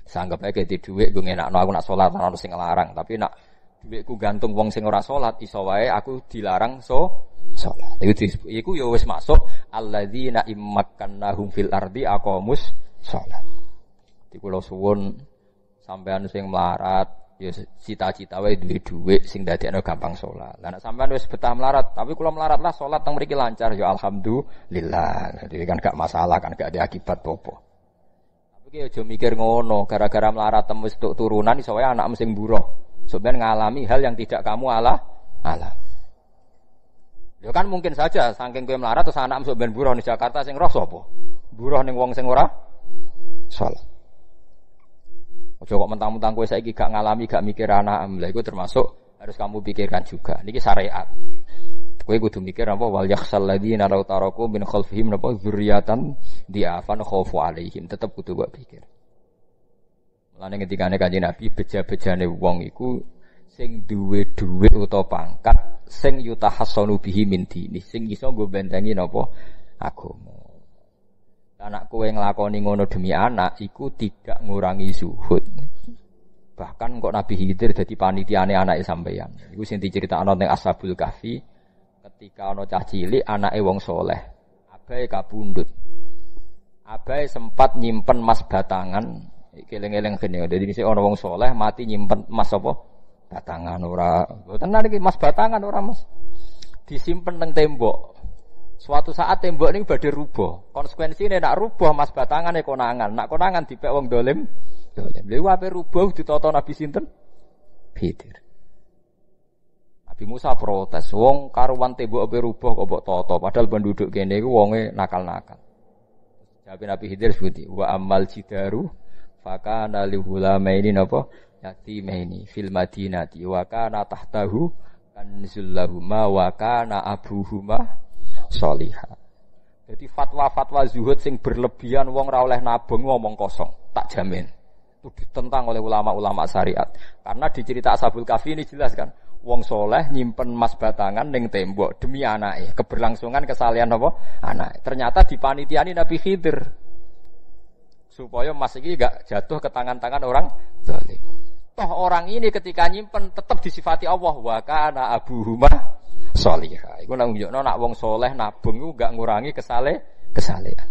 Sanggap ae di dhuwit nggo ngenakno aku nak salat ana sing nglarang, tapi nak dhuwitku gantung wong sing ora salat iso wae aku dilarang salat. Iku ya wis masuk alladzina immakannahum fil ardi aqamus salat. Di kula suwun sampean sing melarat ya cita-cita wae duwe dhuwit sing dadekno gampang salat. Lah nek sampean wis betah melarat, tapi kula melarat lah salat teng mriki lancar ya alhamdulillah. Jadi kan gak masalah kan gak ada akibat apa-apa. Iki aja mikir ngono, gara-gara melarat wis tuk turunan iso wae anakmu sing buruh. Sampeyan ngalami hal yang tidak kamu alami. Ya kan mungkin saja saking kowe melarat terus anakmu sampeyan buruh ning Jakarta sing roh sapa? Buruh ning wong sing ora salat. Aja kok mentang-mentang kowe saiki gak ngalami, gak mikir anakmu. Lah iku termasuk harus kamu pikirkan juga. Niki syariat. Kowe kudu mikir apa wal yakhsal ladina law taraku min khalfihim napa dzurriatan diafan khaufu alaihim, tetep kudu mbok pikir. Mulane ketikane Kanjeng Nabi beja-bejane wong iku sing duwe dhuwit utawa pangkat sing yutahassanu bihi min dini, sing iso nggo bentengi napa agama. Anak kowe nglakoni ngono demi anak iku tidak ngurangi zuhud. Bahkan kok Nabi Khidir dadi panitiane anake sampeyan. Iku sing diceritakno ning Ashabul Kahfi. Ketika ana cah cilik anake wong soleh, abahe kabundut. Abahe sempat nyimpen emas batangan, eling-eling kene. Dadi dhisik ana wong soleh mati nyimpen emas apa? Batangan ora. Tenan iki emas batangan ora, Mas. Disimpen teng tembok. Suatu saat tembok niku badhe rubuh. Konsekuensine nek rubuh emas batangane konangan. Nek konangan dipek wong dolim, zalim. Lha ape rubah ditata Nabi sinten? Khidir. Nabi Musa protes, wong karuan tembok ape rubah kok mbok tata, padahal penduduk kene iku wonge nakal-nakal. Jawab Nabi Khidir sebuti, wa amal jidaru fakana lihulamaini napa yatimaini fil madinati wa kana tahtahu kanzul lahuma wa kana abuhuma sholihah. Jadi fatwa-fatwa zuhud sing berlebihan wong ra oleh nabung ngomong kosong, tak jamin. Itu ditentang oleh ulama-ulama syariat. Karena di cerita Ashabul Kahfi ini jelas kan, wong soleh nyimpen emas batangan ning tembok demi anake, keberlangsungan kesalehan apa? Anake. Ternyata dipanitiani Nabi Khidir. Supaya emas iki enggak jatuh ke tangan-tangan orang zalim. Toh orang ini ketika nyimpen tetap disifati Allah wa kana abuhuma sholihah. Iku nang nunjukno nak wong soleh nabung iku gak ngurangi kesalehan.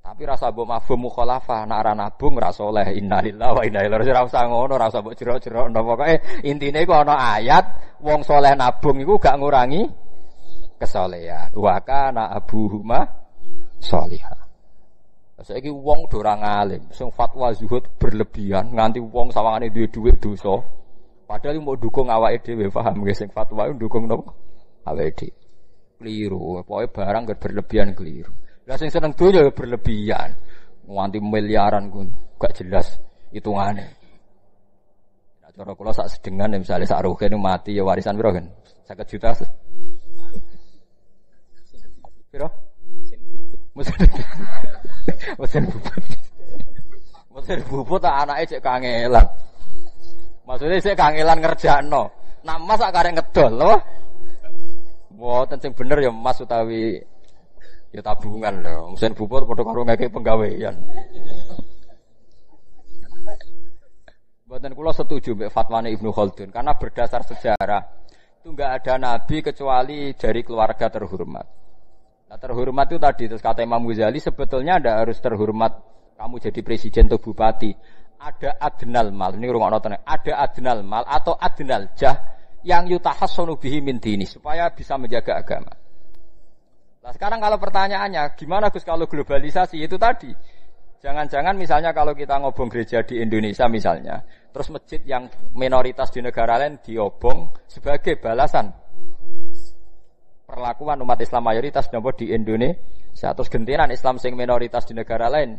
Tapi rasa mbok mafhum mukhalafah nak ora nabung ora soleh. Innalillahi wa inna ilaihi raji'un. Ora usah ngono, ora usah mbok jero-jero. Pokoke intine iku ana ayat wong soleh nabung iku gak ngurangi kesalehan. Wa kana abuhuma sholihah. Saiki wong do ora ngalim, sing fatwa zuhud berlebihan nganti wong sawangane duwe dhuwit dosa. Padahal mau dukung awake dhewe, paham nggih sing fatwa iku dukung napa? Awake dhewe. Keliru, pokoke barang berlebihan keliru. Lah sing seneng donya ya berlebihan. Nganti miliaran ku gak jelas hitungane. Nah, cara kula sak sedengan misale sak rogen mati ya warisan piro kan? 50 juta. Piro? Mesin bubut anake cek kangelan. Maksudnya saya kangelan ngerjakno. Nak mas sak karek ngedol lho. Mboten sing bener ya mas utawi ya tabungan lho. Mesin bubut padha karo ngeke penggawean. Mboten kula setuju mek fatwane Ibnu Khaldun karena berdasar sejarah itu enggak ada nabi kecuali dari keluarga terhormat. Nah, terhormat itu tadi terus kata Imam Ghazali sebetulnya ada harus terhormat kamu jadi presiden atau bupati. Ada adnal mal, ini rungokno tenan. Ada adnal mal atau adnal jah yang yutahassanu bihi min dini supaya bisa menjaga agama. Nah, sekarang kalau pertanyaannya, gimana Gus kalau globalisasi itu tadi? Jangan-jangan misalnya kalau kita ngobong gereja di Indonesia misalnya, terus masjid yang minoritas di negara lain diobong sebagai balasan perlakuan umat Islam mayoritas di Indonesia, terus gentiran Islam sing minoritas di negara lain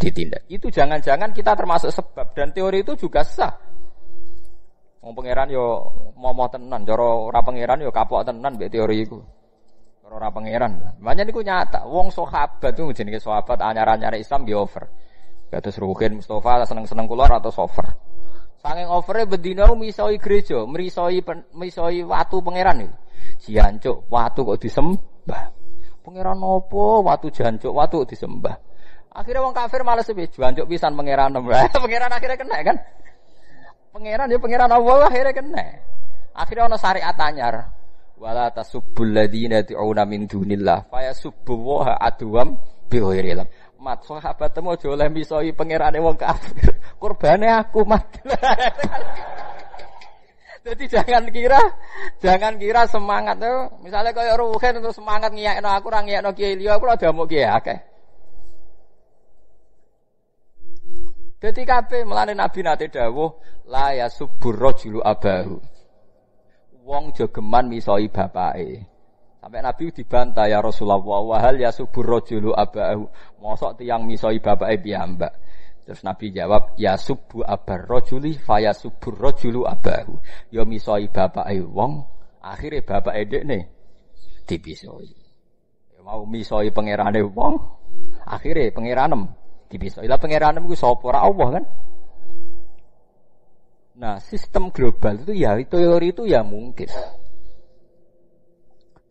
ditindak. Itu jangan-jangan kita termasuk sebab dan teori itu juga sah. Wong pangeran yo momo tenan, cara ora pangeran yo kapok tenan mbek teori iku. Cara ora pangeran. Makanya niku nyata, wong sahabat itu jenenge sahabat anyar-anyar Islam nggih over. Kados Ruhin Mustafa seneng-seneng kula atau over. Saking overe bendina misoi gereja, misoi watu pangeran iki. Jancuk watu kok disembah. Pangeran opo watu jancuk watu kok disembah. Akhirnya wong kafir malah sebih jancuk pisan pangeran. Pangeran akhirnya kena kan? Pangeran ya pangeran Allah akhirnya kena. Akhirnya ana syariat anyar. Wala tasubbul ladzina tu'una min dunillah fa yasubbu wa adwam bi ghairi ilm. Mat sahabatmu aja oleh misoi pangerane wong kafir. Kurbane aku mat. Jadi jangan kira semangat tuh. Misalnya kaya Ruhin terus semangat ngiyakno aku ora ngiyakno kiai liya aku ora damuk kiai akeh. Dadi kabeh melane Nabi nate dawuh la yasubbur rajulu abahu. Wong jogeman misoi bapake. Sampai Nabi dibantah ya Rasulullah wa hal yasubbur rajulu abahu. Mosok tiyang misoi bapake piyambak. Terus Nabi jawab ya subbu abar rajuli fayasubbur rajulu abahu. Ya misoi bapake wong, akhire bapake dekne dipisoi. Ya mau misoi pangerane wong, akhire pangeranem dipisoi. Lah pangeranem ku sapa ora Allah kan? Nah, sistem global itu ya teori itu ya mungkin.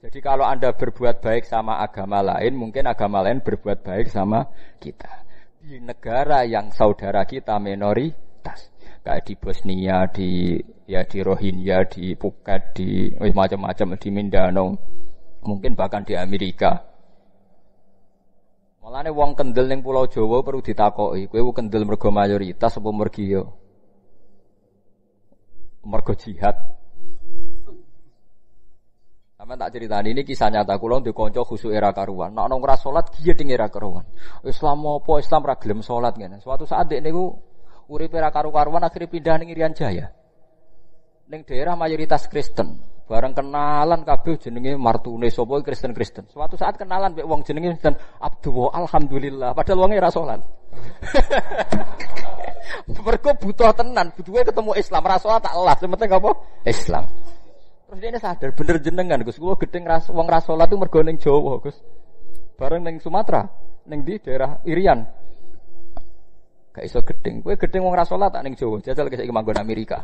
Jadi kalau Anda berbuat baik sama agama lain, mungkin agama lain berbuat baik sama kita. Di negara yang saudara kita minoritas, kayak di Bosnia, di Rohingya, di Phuket, di macam-macam di Mindanao, mungkin bahkan di Amerika. Mulane wong kendel ning Pulau Jawa perlu ditakoki, kowe kendel mergo mayoritas apa mergo jihad? Sampe tak ceritani ini kisah nyata kula ndek kanca khusuk era karuan. Nek ana ora salat giyeding era karuan. Islam apa Islam ra gelem salat ngene. Suatu saat dek niku uripe era karu-karuan akhire pindah ning Irian Jaya. Ning daerah mayoritas Kristen. Bareng kenalan kabeh jenenge martune sapa Kristen-Kristen. Suatu saat kenalan mek wong jenenge dan Abdul alhamdulillah padahal wonge ora salat. Mergo butuh tenan, butuhe ketemu Islam ra salat tak elas, penting apa? Islam. Terus dia sadar bener jenengan Gus, kula gedeng wong ra salat itu mergo ning Jawa, Gus. Bareng ning Sumatera, ning di daerah Irian. Gak iso gedeng. Kowe gedeng wong ra salat tak ning Jawa, jajal kesek manggon Amerika.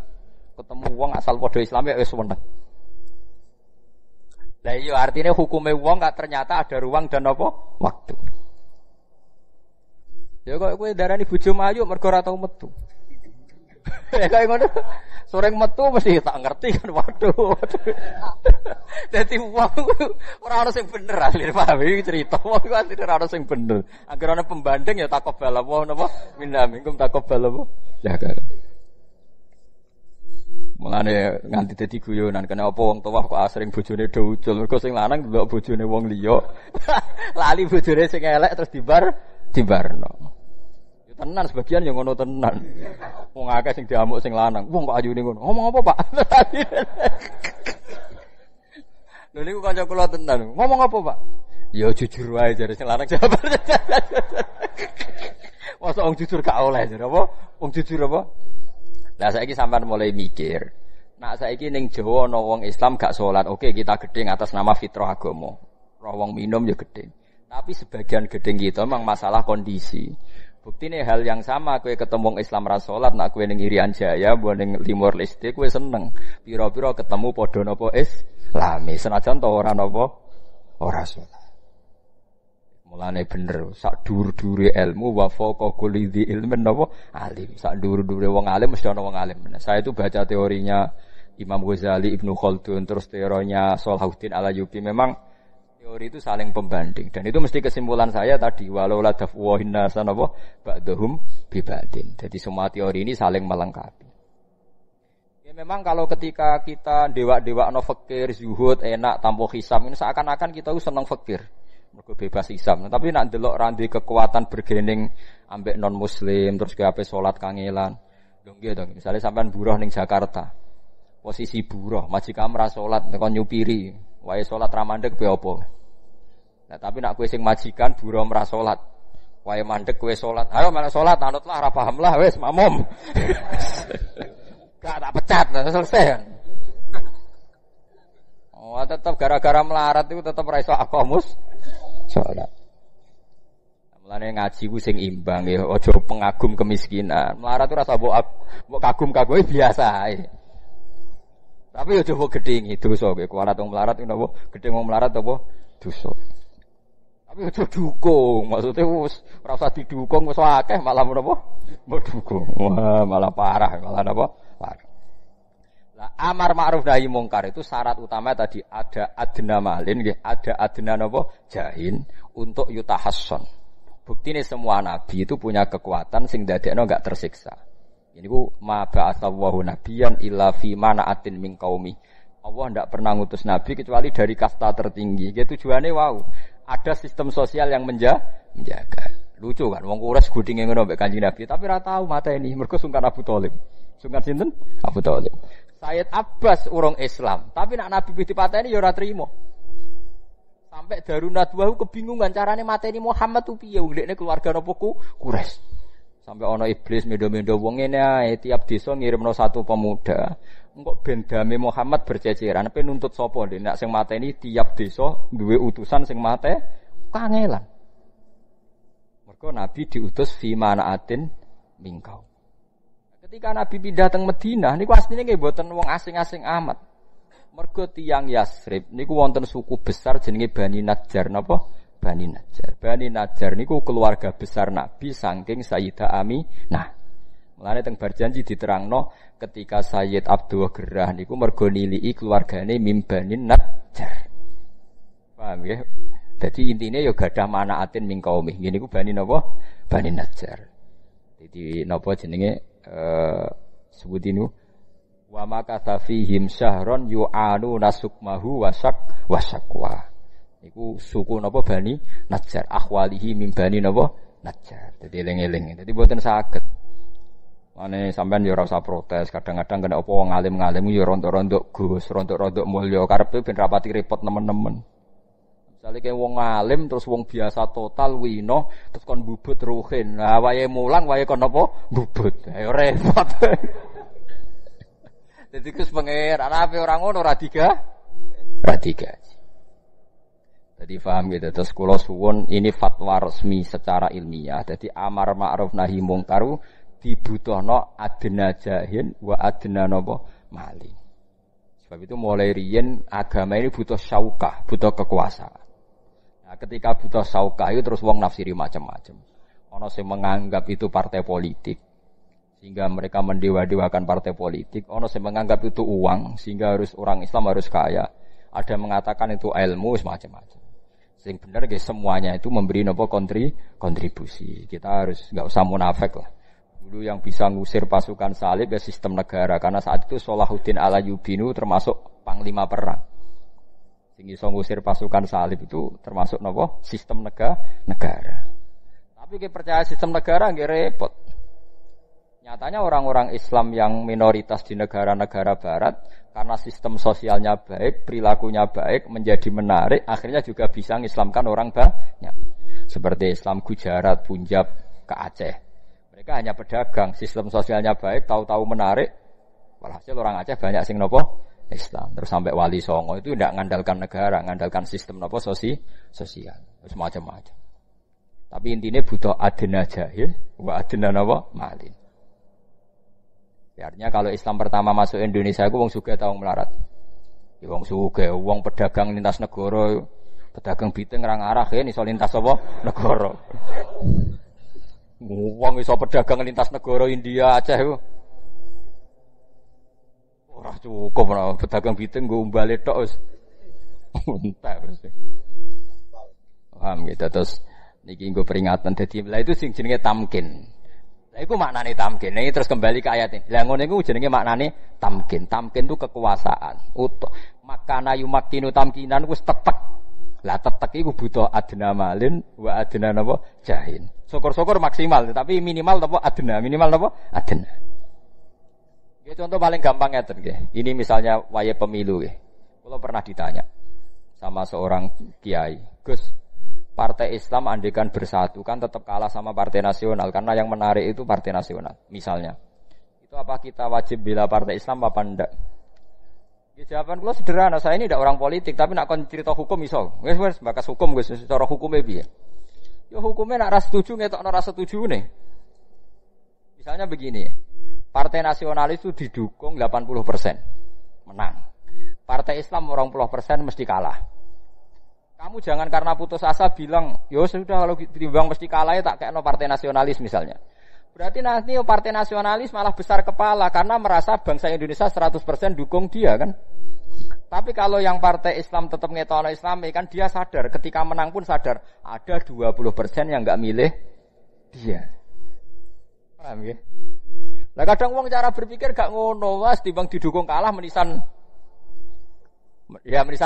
Ketemu wong asal padha Islam ya wis weneng. Lah iya artinya hukumnya wong gak ternyata ada ruang dan apa? Waktu. Ya kok kowe darani bojo mayu mergo ora tau metu. Kayak ngono. Sore metu mesti tak ngerti kan waduh. Dadi wong ora ono sing bener asline paham iki cerita wong iku asline ora ono sing bener. Angger ana pembanding ya takobal apa napa minna minkum takobal apa. Ya kan. Mulane nganti dadi guyonan kena apa wong tuwa kok asring bojone do ucul mergo sing lanang delok bojone wong liya. Lali bojone sing elek terus dibarno. Ya tenan sebagian ya ngono tenan. Wong akeh sing diamuk sing lanang. Wong kok ayune ngono. Ngomong apa, Pak? Lha niku kanca kula tenan. Ngomong apa, Pak? Ya jujur wae jare sing lanang jawab. Masa wong jujur gak oleh jare apa? Wong jujur apa? Lah saiki sampean mulai mikir. Nak saiki ning Jawa ana wong Islam gak salat, oke kita gedeng atas nama fitrah agama. Roh wong minum ya gedeng. Tapi sebagian gedeng kita memang masalah kondisi. Buktine hal yang sama kowe ketemu Islam ra salat, nak kowe ning Irian Jaya, mbok ning Timor Leste kowe seneng. Pira-pira ketemu padha napa Islam. Senajan to ora napa ora salat. Mulane bener sak dhuwur-dhuwure ilmu wa faqa kulli dzi ilmin napa alim. Sak dhuwur-dhuwure wong alim mesti ana wong alim. Saya itu baca teorinya Imam Ghazali, Ibnu Khaldun, terus teorinya Salahuddin Al-Ayyubi. Memang teori itu saling pembanding dan itu mesti kesimpulan saya tadi walau la dafwahin nasan apa ba'dhum bi ba'din. Jadi semua teori ini saling melengkapi. Ya memang kalau ketika kita dewa-dewa no fakir, zuhud, enak, tanpa hisab ini seakan-akan kita seneng fakir. Mergo bebas hisab. Tapi nak ndelok randi kekuatan bergening ambek non muslim terus ke ape salat kangelan. Lho nggih to, misale sampean buruh ning Jakarta. Posisi buruh, majikan ra salat tekan nyupiri. Wae salat ra mandeg pe apa? Nah, tapi nak kowe sing majikan buruh ra salat. Wae mandeg kowe salat. Ayo malah salat anutlah ra paham lah wis makmum. Gak tak pecat selesai. Oh, tetap gara-gara melarat itu tetap ra iso akamus salat. Mulane ngaji ku sing imbang ya, aja pengagum kemiskinan. Melarat ora usah mbok kagum-kagume biasa ae. Tapi aja mbok gedhingi dosa kowe. Kuwalat wong melarat napa gedhe wong melarat apa dosa. Tapi aja dukung, maksudnya wis ora usah didukung wis akeh malah menapa mbok dukung. Wah, malah parah, malah napa? Parah. Lah amar ma'ruf nahi mungkar itu syarat utama tadi ada adna malin nggih, ada adna napa jahin untuk yutahasson. Buktine semua nabi itu punya kekuatan sing dadekno enggak tersiksa. Ini ku ma ba'atsallahu nabiyyan illa fi mana'atin min qaumi. Allah ndak pernah ngutus nabi kecuali dari kasta tertinggi. Nggih tujuane wau, ada sistem sosial yang menjaga. Lucu kan wong Quraisy gudinge ngono mbek Kanjeng Nabi, tapi ora tau mateni mergo sungkan Abu Thalib. Sungkan sinten? Abu Thalib. Sayyid Abbas urung Islam, tapi nak Nabi dipateni ya ora trimo. Sampai Darun Nadwa kebingungan carane mateni Muhammad tu piye ndekne keluarga napa Quraisy. Sampai ana iblis mendo-mendo wong ngene ae tiap desa ngirimno satu pemuda. Engko ben dame Muhammad berceceran pe nuntut sapa ndek nek sing mateni tiap desa duwe utusan sing mate kangelan. Mergo Nabi diutus fi manaatin mingkau. Ketika Nabi pindah teng Madinah niku asline nggih mboten wong asing-asing amat. Mergo tiyang Yasrib niku wonten suku besar jenenge Bani Najjar napa? Bani Najjar. Bani Najjar niku keluarga besar Nabi saking Sayyidah Aminah. Mulane teng Barjanji diterangno ketika Sayyid Abdul Gerah niku mergo niliki keluargane mim Bani Najjar. Paham ya? Dadi intine ya gadah manaatin ming kaum. Ngene niku Bani napa? Bani Najjar. Jadi napa jenenge sebut ini Wa makatha fihim syahron yu'anu nasukmahu wasakwa. Iku suku napa Bani Najjar, akhwalihi min Bani napa Najjar. Dadi eling-eling. Dadi mboten saged. Mane sampean ya ora usah protes, kadang-kadang kena apa wong alim-alim ya rontok-rontok Gus, rontok-rontok mulya karepe ben rapati repot nemen-nemen. Misale ke wong alim terus wong biasa total wino terus kon bubut ruhin. Lah wayahe mulang wayahe kon apa? Bubut. Ayo repot. Dadi Gus pengeran ape ora ngono ora tiga. Jadi paham gitu. Terus kula suwun ini fatwa resmi secara ilmiah. Jadi amar ma'ruf nahi mungkar dibutuhno adna jahin wa adna napa mali. Sebab itu mulai riyen agama ini butuh syaukah, butuh kekuasaan. Nah, ketika butuh syaukah itu terus wong nafsiri macam-macam. Ono sing menganggap itu partai politik sehingga mereka mendewa-dewakan partai politik. Ono sing menganggap itu uang sehingga harus orang Islam harus kaya. Ada yang mengatakan itu ilmu semacam-macam. Sing benar guys semuanya itu memberi napa kontribusi. Kita harus enggak usah munafik lah. Dulu yang bisa ngusir pasukan salib ya sistem negara karena saat itu Salahuddin Al-Ayyubinu termasuk panglima perang. Sing iso ngusir pasukan salib itu termasuk napa sistem negara. Tapi kita percaya sistem negara nggih repot. Nyatanya orang-orang Islam yang minoritas di negara-negara barat karena sistem sosialnya baik, perilakunya baik, menjadi menarik, akhirnya juga bisa mengislamkan orang banyak. Seperti Islam Gujarat, Punjab, ke Aceh. Mereka hanya pedagang, sistem sosialnya baik, tahu-tahu menarik. Walhasil orang Aceh banyak sing nopo Islam. Terus sampai Wali Songo itu tidak mengandalkan negara, mengandalkan sistem nopo sosial, terus macam-macam. Tapi intinya butuh adna jahil, wa adna nopo malin. Artinya kalau Islam pertama masuk Indonesia, aku wong sugih tau melarat. Ya wong sugih, wong pedagang lintas negara, pedagang biteng ngarang-arah ya iso lintas apa negara. Wong iso pedagang lintas negara India Aceh iku. Ora cukup ora pedagang biteng nggo umbale tok wis. Entek wis. Paham gitu terus niki nggo peringatan dadi lha itu sing jenenge tamkin. Lah iku maknane tamkin. Ini terus kembali ke ayat ini. Lah ngono iku jenenge maknane tamkin. Tamkin itu kekuasaan. Makana yumakkinu tamkinan wis tetek. Lah tetek iku butuh adna malin wa adna napa jahin. Syukur-syukur maksimal, tapi minimal napa adna, minimal napa adna. Nggih contoh paling gampang ngeten nggih. Ini misalnya waya pemilu nggih. Kula pernah ditanya sama seorang kiai, "Gus, Partai Islam andekan bersatu kan tetap kalah sama Partai Nasional karena yang menarik itu Partai Nasional." Misalnya. Itu apa kita wajib bela Partai Islam apa enggak? Ya, jawaban kula sederhana, saya ini tidak orang politik tapi nak kon cerita hukum iso. Wis bakas hukum Gus, secara hukume piye? Ya hukumnya nak ras setuju ngetokno ras setuju nih. Misalnya begini, Partai Nasionalis itu didukung 80%, menang. Partai Islam 20% mesti kalah. Kamu jangan karena putus asa bilang, ya sudah kalau ditimbang mesti kalah ya tak kekno Partai Nasionalis misalnya. Berarti nanti Partai Nasionalis malah besar kepala karena merasa bangsa Indonesia 100% dukung dia kan. Tapi kalau yang Partai Islam tetap ngetokno Islami kan dia sadar ketika menang pun sadar ada 20% yang enggak milih dia. Paham ya? Lah kadang wong cara berpikir gak ngono, Mas, timbang didukung kalah menisan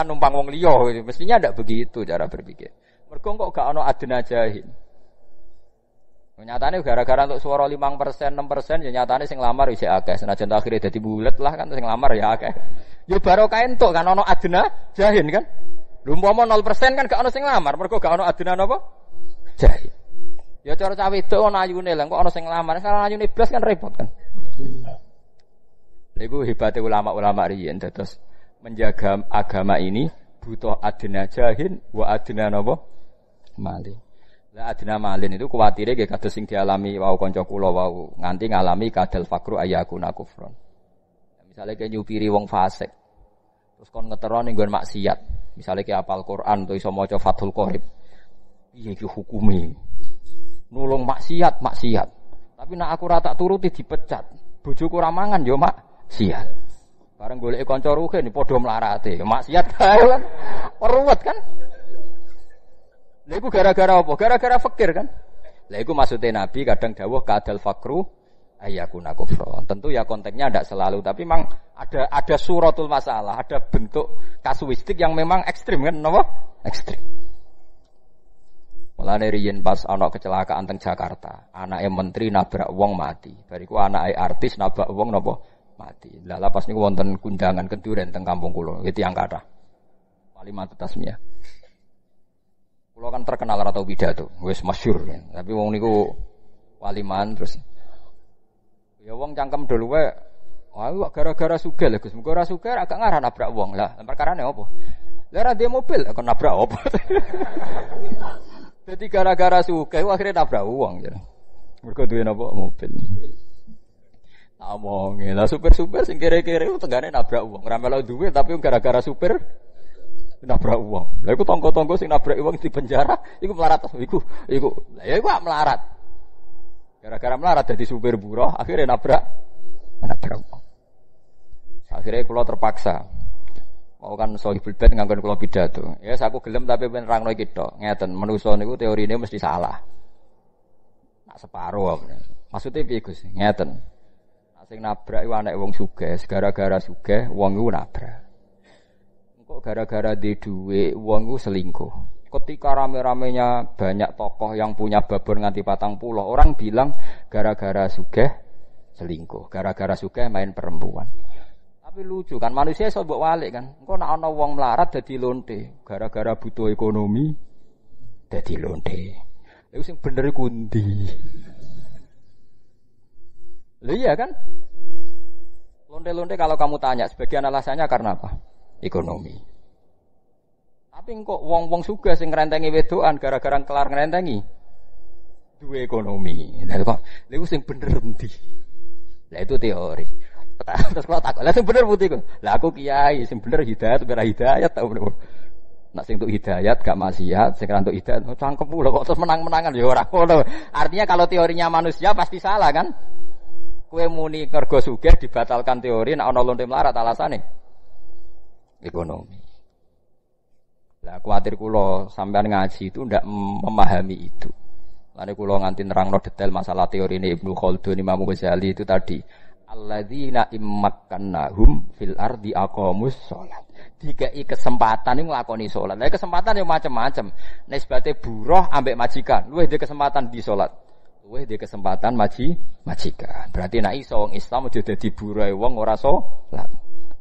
numpang wong liya gitu. Mestinya ndak begitu cara berpikir. Mergo kok gak ono adna jahil. Nyatane gara-gara untuk suara 5%, 6% ya nyatane sing lamar isih akeh. Senajan akhire dadi bulet lah kan sing lamar ya akeh. Ya barokah entuk kan ono adna jahil kan. Lha umpama 0% kan gak ono sing lamar, mergo gak ono adna napa? Jahil. Ya cara cawe wedok ono ayune lha kok ono sing lamar, salah ayune blas kan repot kan. Lha iku hebate ulama-ulama riyen terus menjaga agama ini butuh adna jahil wa adna napa? Malin. Lah adna malin itu kuwatire nggih kados sing dialami wau kanca kula wau nganti ngalami kadal fakru ayakuna kufron. Misale ke nyupiri wong fasik. Terus kon ngetero ning nggon maksiat. Misale ke hafal Quran utawa iso maca Fathul Qorib. Piye iki hukume? Nulung maksiat. Tapi nek aku ora tak turuti dipecat. Bojoku ora mangan ya maksiat. Bareng goleki kanca rugen padha mlarate. Maksiat kae kan. Ruwet kan? Lha iku gara-gara apa? Gara-gara fakir kan? Lha iku maksude Nabi kadang dawuh kadal fakru ayakuna kufra. Tentu ya konteksnya tidak selalu, tapi memang ada suratul masalah, ada bentuk kasuistik yang memang ekstrim kan, napa? Ekstrim. Mulane riyen pas ana kecelakaan teng Jakarta, anake menteri nabrak wong mati. Bariku anake artis nabrak wong napa mati. Lah pas niku wonten kundangan keduren teng kampung kula, iki tiyang kathah. Kalimat tasmiyah. Kula kan terkenal ora tau pidato, wis masyhur. Tapi wong niku waliman terus ya wong cangkem dol wae. Wah, gara-gara sugih lho Gus. Muga ora sugih agak ngarah nabrak wong. Lah, perkarane opo? Lah ora dhe mobil kok nabrak opo? Dadi gara-gara sugih akhirnya nabrak wong ya. Mergo duwe napa mobil. Amonge lah supir-supir sing kere-kere tengane nabrak wong. Ora melok duwe tapi gara-gara supir nabrak wong. Lah iku tangga-tangga sing nabrak wong di penjara iku melarat. Iku. Lah ya iku melarat. Gara-gara melarat jadi supir buruh, akhirnya nabrak wong. Akhirnya kula terpaksa. Mau kan sohibul bait nganggon kula pidato. Ya aku gelem tapi ben nerangno iki tok. Ngeten, manusa niku teorine mesti salah. Nak separo. Maksudnya piye Gus? Ngeten. Nak sing nabrak iku anak wong sugih, gara-gara sugih wong iku nabrak. Engko gara-gara di dhuwit wong iku selingkuh. Ketika rame-ramenya banyak tokoh yang punya babon nganti 40, orang bilang gara-gara sugih selingkuh, gara-gara sugih main perempuan. Tapi lucu kan manusia iso mbok walik kan. Engko nek ana wong melarat dadi lonte, gara-gara butuh ekonomi dadi lonte. Lha sing bener iku ndi? Lha iya kan? Lonte-lonte kalau kamu tanya sebagian alasannya karena apa? Ekonomi. Tapi kok wong-wong sugih sing ngrentengi wedokan gara-gara kelar ngrentengi duwe ekonomi. Lha kok lha sing bener endi? Lah itu teori. Terus kalau takut, lah sing bener putih kok. Lah aku kiai sing bener hidayat ora hidayat ta bener. Nak sing untuk hidayat gak maksiat, sing untuk hidayat cangkem lho kok terus menang-menangan ya ora ngono. Artinya kalau teorinya manusia pasti salah kan? Kowe muni kergo sugih dibatalkan teori nek ana lonte melarat alasane ekonomi. Lah kuwatir kula sampean ngaji itu ndak memahami itu. Lane kula nganti nerangno detail masalah teori ini Ibnu Khaldun Imam Ghazali itu tadi. Alladzina immakkannahum fil ardi aqamus shalah. Dikai kesempatan iki nglakoni salat. Lah kesempatan yo macam-macam. Nisbate buruh ambek majikan. Luwih di kesempatan di salat. Luwih di kesempatan majikan. Berarti nek iso wong Islam aja dadi buruhe wong ora salat.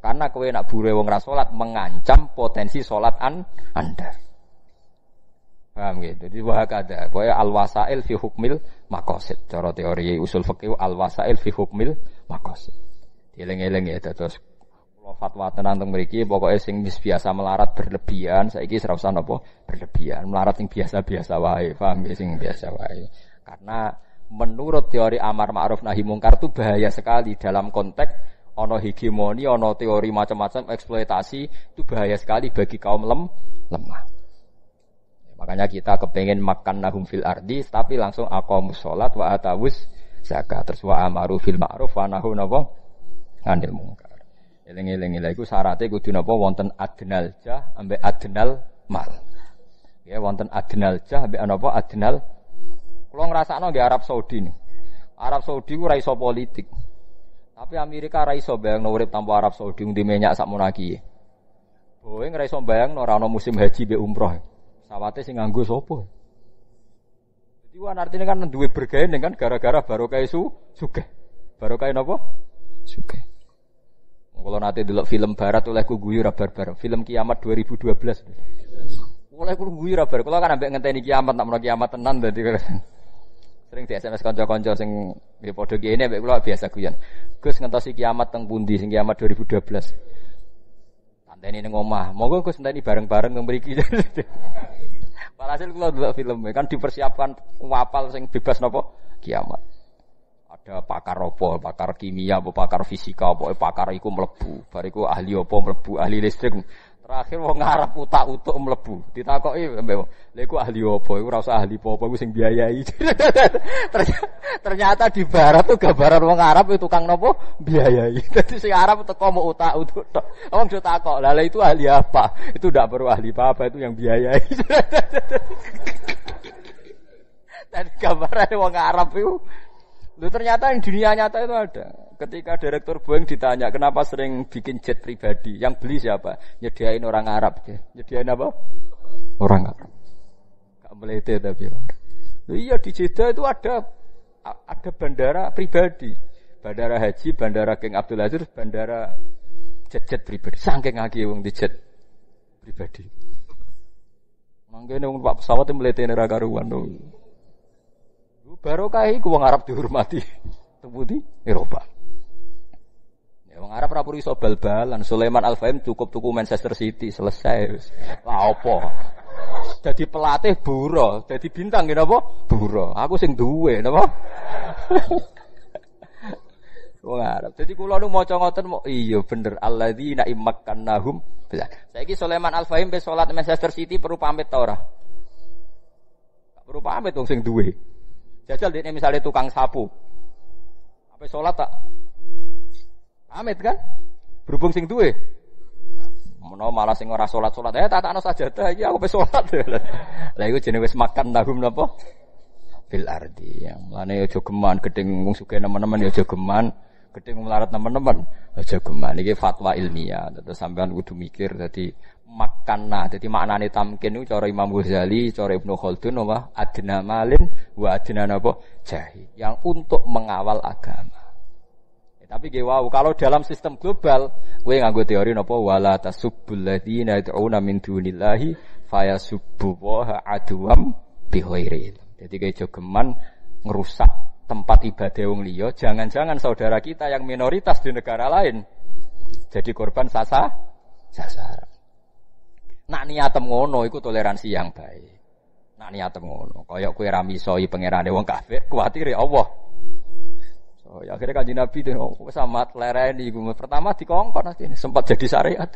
Karena kowe nak buruhe wong ra salat mengancam potensi salat Anda. Paham gitu. Jadi wahakada, kowe al-wasail fi hukmil maqasid. Cara teori usul fikih al-wasail fi hukmil maqasid. Dieling-eling ya terus kula fatwa tenan teng mriki pokoke sing wis biasa melarat berlebihan saiki ora usah napa berlebihan. Melarat sing biasa-biasa wae, paham ya sing biasa wae. Karena menurut teori amar ma'ruf nahi mungkar itu bahaya sekali dalam konteks ono hegemoni, ono teori macam-macam eksploitasi itu bahaya sekali bagi kaum lemah. Makanya kita kepengen makan nahum fil ardi, tapi langsung aqamus sholat wa atawus zakat, terus wa amaru fil ma'ruf wa nahu napa anil munkar. Eling-eling lha iku syaraté kudu napa wonten adnal jah ambek adnal mal. Ya wonten adnal jah ambek napa adnal. Kula ngrasakno nggih Arab Saudi nih. Arab Saudi ku ra iso politik. Tapi Amerika ra iso bayangno urip tanpa Arab Saudi ndi minyak sak monaki. Boeing ra iso bayangno ora ana musim haji be umroh. Sawate sing nganggo sapa? Jadi wan artine kan duwe bergaene kan gara-gara barokah sugih. Barokah napa? Sugih. Kalau nate delok film barat oleh ku guyu ra barbar. Film Kiamat 2012. Oleh ku guyu ra barbar. Kula kan ambek ngenteni kiamat nak menawa kiamat tenan dadi sering di SMS kanca-kanca sing nggih padha kene ambek kula biasa guyon. Gus ngentosi kiamat teng pundi sing Kiamat 2012. Tandeni ning omah. Monggo Gus enteni bareng-bareng teng mriki. Walhasil kula delok film kan dipersiapkan wapal sing bebas napa kiamat. Ada pakar apa, pakar kimia apa pakar fisika apa pakar iku mlebu. Bariku ahli apa mlebu, ahli listrik. Terakhir wong ngarep utak-utuk mlebu. Ditakoki mbek, "Lha iku ahli apa? Iku ora usah ahli apa-apa, iku sing biayai." Ternyata di barat tuh gambaran wong Arab itu tukang nopo biayai. Dadi sing Arab teko mau utak-utuk tok. Wong do takok, "Lah itu ahli apa?" Itu ndak perlu ahli apa-apa, itu yang biayai. Dan gambaran wong Arab itu Loh ternyata di dunia nyata itu ada. Ketika direktur Boeing ditanya kenapa sering bikin jet pribadi, yang beli siapa? Nyediain orang Arab. Nyediain apa? Orang Arab. Gak melete tapi. Loh iya di Jeddah itu ada bandara pribadi. Bandara haji, bandara King Abdul Aziz, bandara jet-jet pribadi. Saking akeh wong di jet pribadi. Mangkene wong Pak pesawat melete ora karuan lho. Barokah iku wong Arab dihormati. Teputi Eropa. Ya wong Arab ora perlu iso bal-balan. Sulaiman Al-Fahim cukup tuku Manchester City selesai wis. Lah opo? Dadi pelatih buro, dadi bintang ngene apa? Buro. Aku sing duwe napa? Wong Arab. Dadi kula nu maca ngoten mok iya bener alladzina immakannahum. Saiki Sulaiman Al-Fahim be salat Manchester City perlu pamit ta ora? Gak perlu pamit wong sing duwe. Jajal dia misalnya tukang sapu. Apa sholat tak? Pamit kan? Berhubung sing duwe. Menawa malah sing ora sholat-sholat. Tatakno sajadah iki aku pe sholat. Lah iku jenenge wis makan nahum napa? Fil ardi. Mulane aja geman gedeng wong sugih nemen-nemen ya aja geman, gedeng melarat nemen-nemen aja geman. Iki fatwa ilmiah. Terus sampean kudu mikir dadi makanna. Jadi maknane tamkin itu cara Imam Ghazali, cara Ibnu Khaldun apa? Adna malin wa adna napa? Jahil. Yang untuk mengawal agama. Tapi nggih wau kalau dalam sistem global kowe nganggo teori napa wala tasubbul ladzina yad'una min dunillahi fayasubbu wa aduwam bighairi. Jadi kayak jogeman ngerusak tempat ibadah wong liya, jangan-jangan saudara kita yang minoritas di negara lain jadi korban sasaran. Nak niatem ngono iku toleransi yang baik. Nak niatem ngono, kaya kowe ra misoi pangerane wong kafir, kuwatire Allah. So, ya akhirnya Kanjeng Nabi itu sama lereni iku. Pertama dikongkon nanti sempat jadi syariat.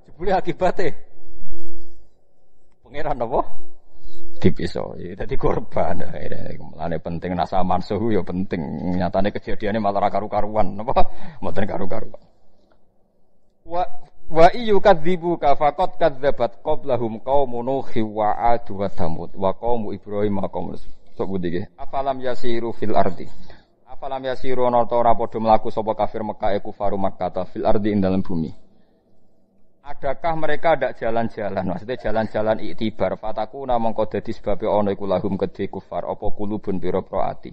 Jebule akibate pangeran apa? Dipisoi. Dadi korban. Mulane penting nasa mansuh ya penting. Nyatane kejadiane malah ra karu-karuan, napa? Mboten karu-karuan. Wa iyyukadzibuka faqad kadzdzabat qablahum qaumun nuh wa 'ad wa thamud wa qaum Ibrahim wa qaum Lut. Afalam yasiru fil ardi. Afalam yasiru ana ora padha mlaku sapa kafir Mekah kufaru Makkah fil ardi ing dalam bumi. Adakah mereka ndak jalan-jalan? Maksudnya jalan-jalan iktibar. Fatakuna mongko dadi sebabe ana iku lahum kedhe kufar apa kulubun pira-pira ati.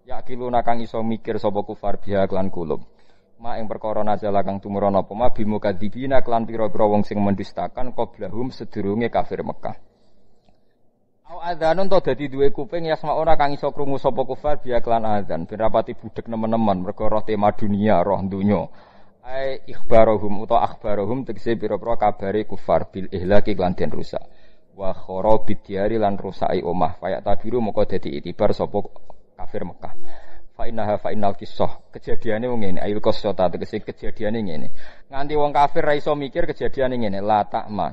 Yakiluna kang iso mikir sapa kufar biha lan kulub. Ma ing perkara nazala kang tumurun apa ma bimukadzibina klan pira-pira wong sing mendustakan qablahum sedurunge kafir Mekah. Au adzanun to dadi duwe kuping ya sama ora kang iso krungu sapa kufar biya klan adzan ben rapati budhek nemen-nemen mergo roh tema dunia, roh donya. Ai ikhbarohum utawa akhbarohum tegese pira-pira kabare kufar bil ihlaki klan den rusak. Wa kharabid diari lan rusai omah. Fayak tabiru moko dadi itibar sapa kafir Mekah. Fa innal qissah kejadiane wong ngene ayul qissata tegese kejadiane ngene nganti wong kafir ra iso mikir kejadiane ngene la takma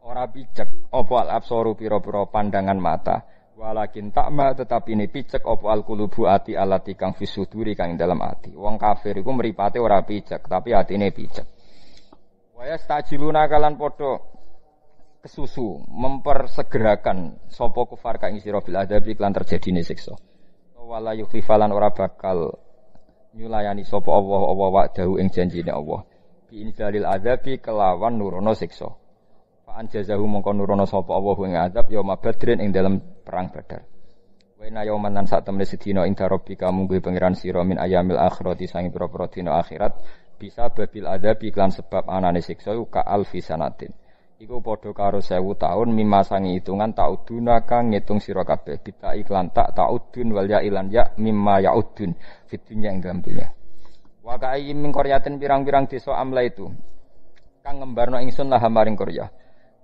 ora picek apa al absaru pira-pira pandangan mata walakin takma tetapi ini picek apa al qulubu ati alati kang fisuduri kang dalam ati wong kafir iku mripate ora picek tapi atine picek waya stajiluna kalan padha kesusu mempersegerakan sapa kufar kang sira bil adabi lan terjadine siksa wala yukhlifalan ora bakal nyulayani sapa Allah wa'dahu ing janjine Allah bi inzalil adzabi kelawan nurono siksa fa anjazahu mongko nurono sapa Allah ing azab yauma badrin ing dalam perang Badar wa inna yauman lan sak temene sedina ing rabbika mungguhe pangeran sira min ayamil akhirati sange pira-pira dina akhirat bisa babil adzabi lan sebab anane siksa ka alfi sanatin iku padha karo 1000 taun mimma sangi hitungan tauduna kang ngitung sira kabeh kita iklan tak taudun wal ya ilan ya mimma yaudun fitunya ing dalam dunya wa ka'im min qaryatin pirang-pirang desa amla itu kang ngembarno ingsun lah maring Korea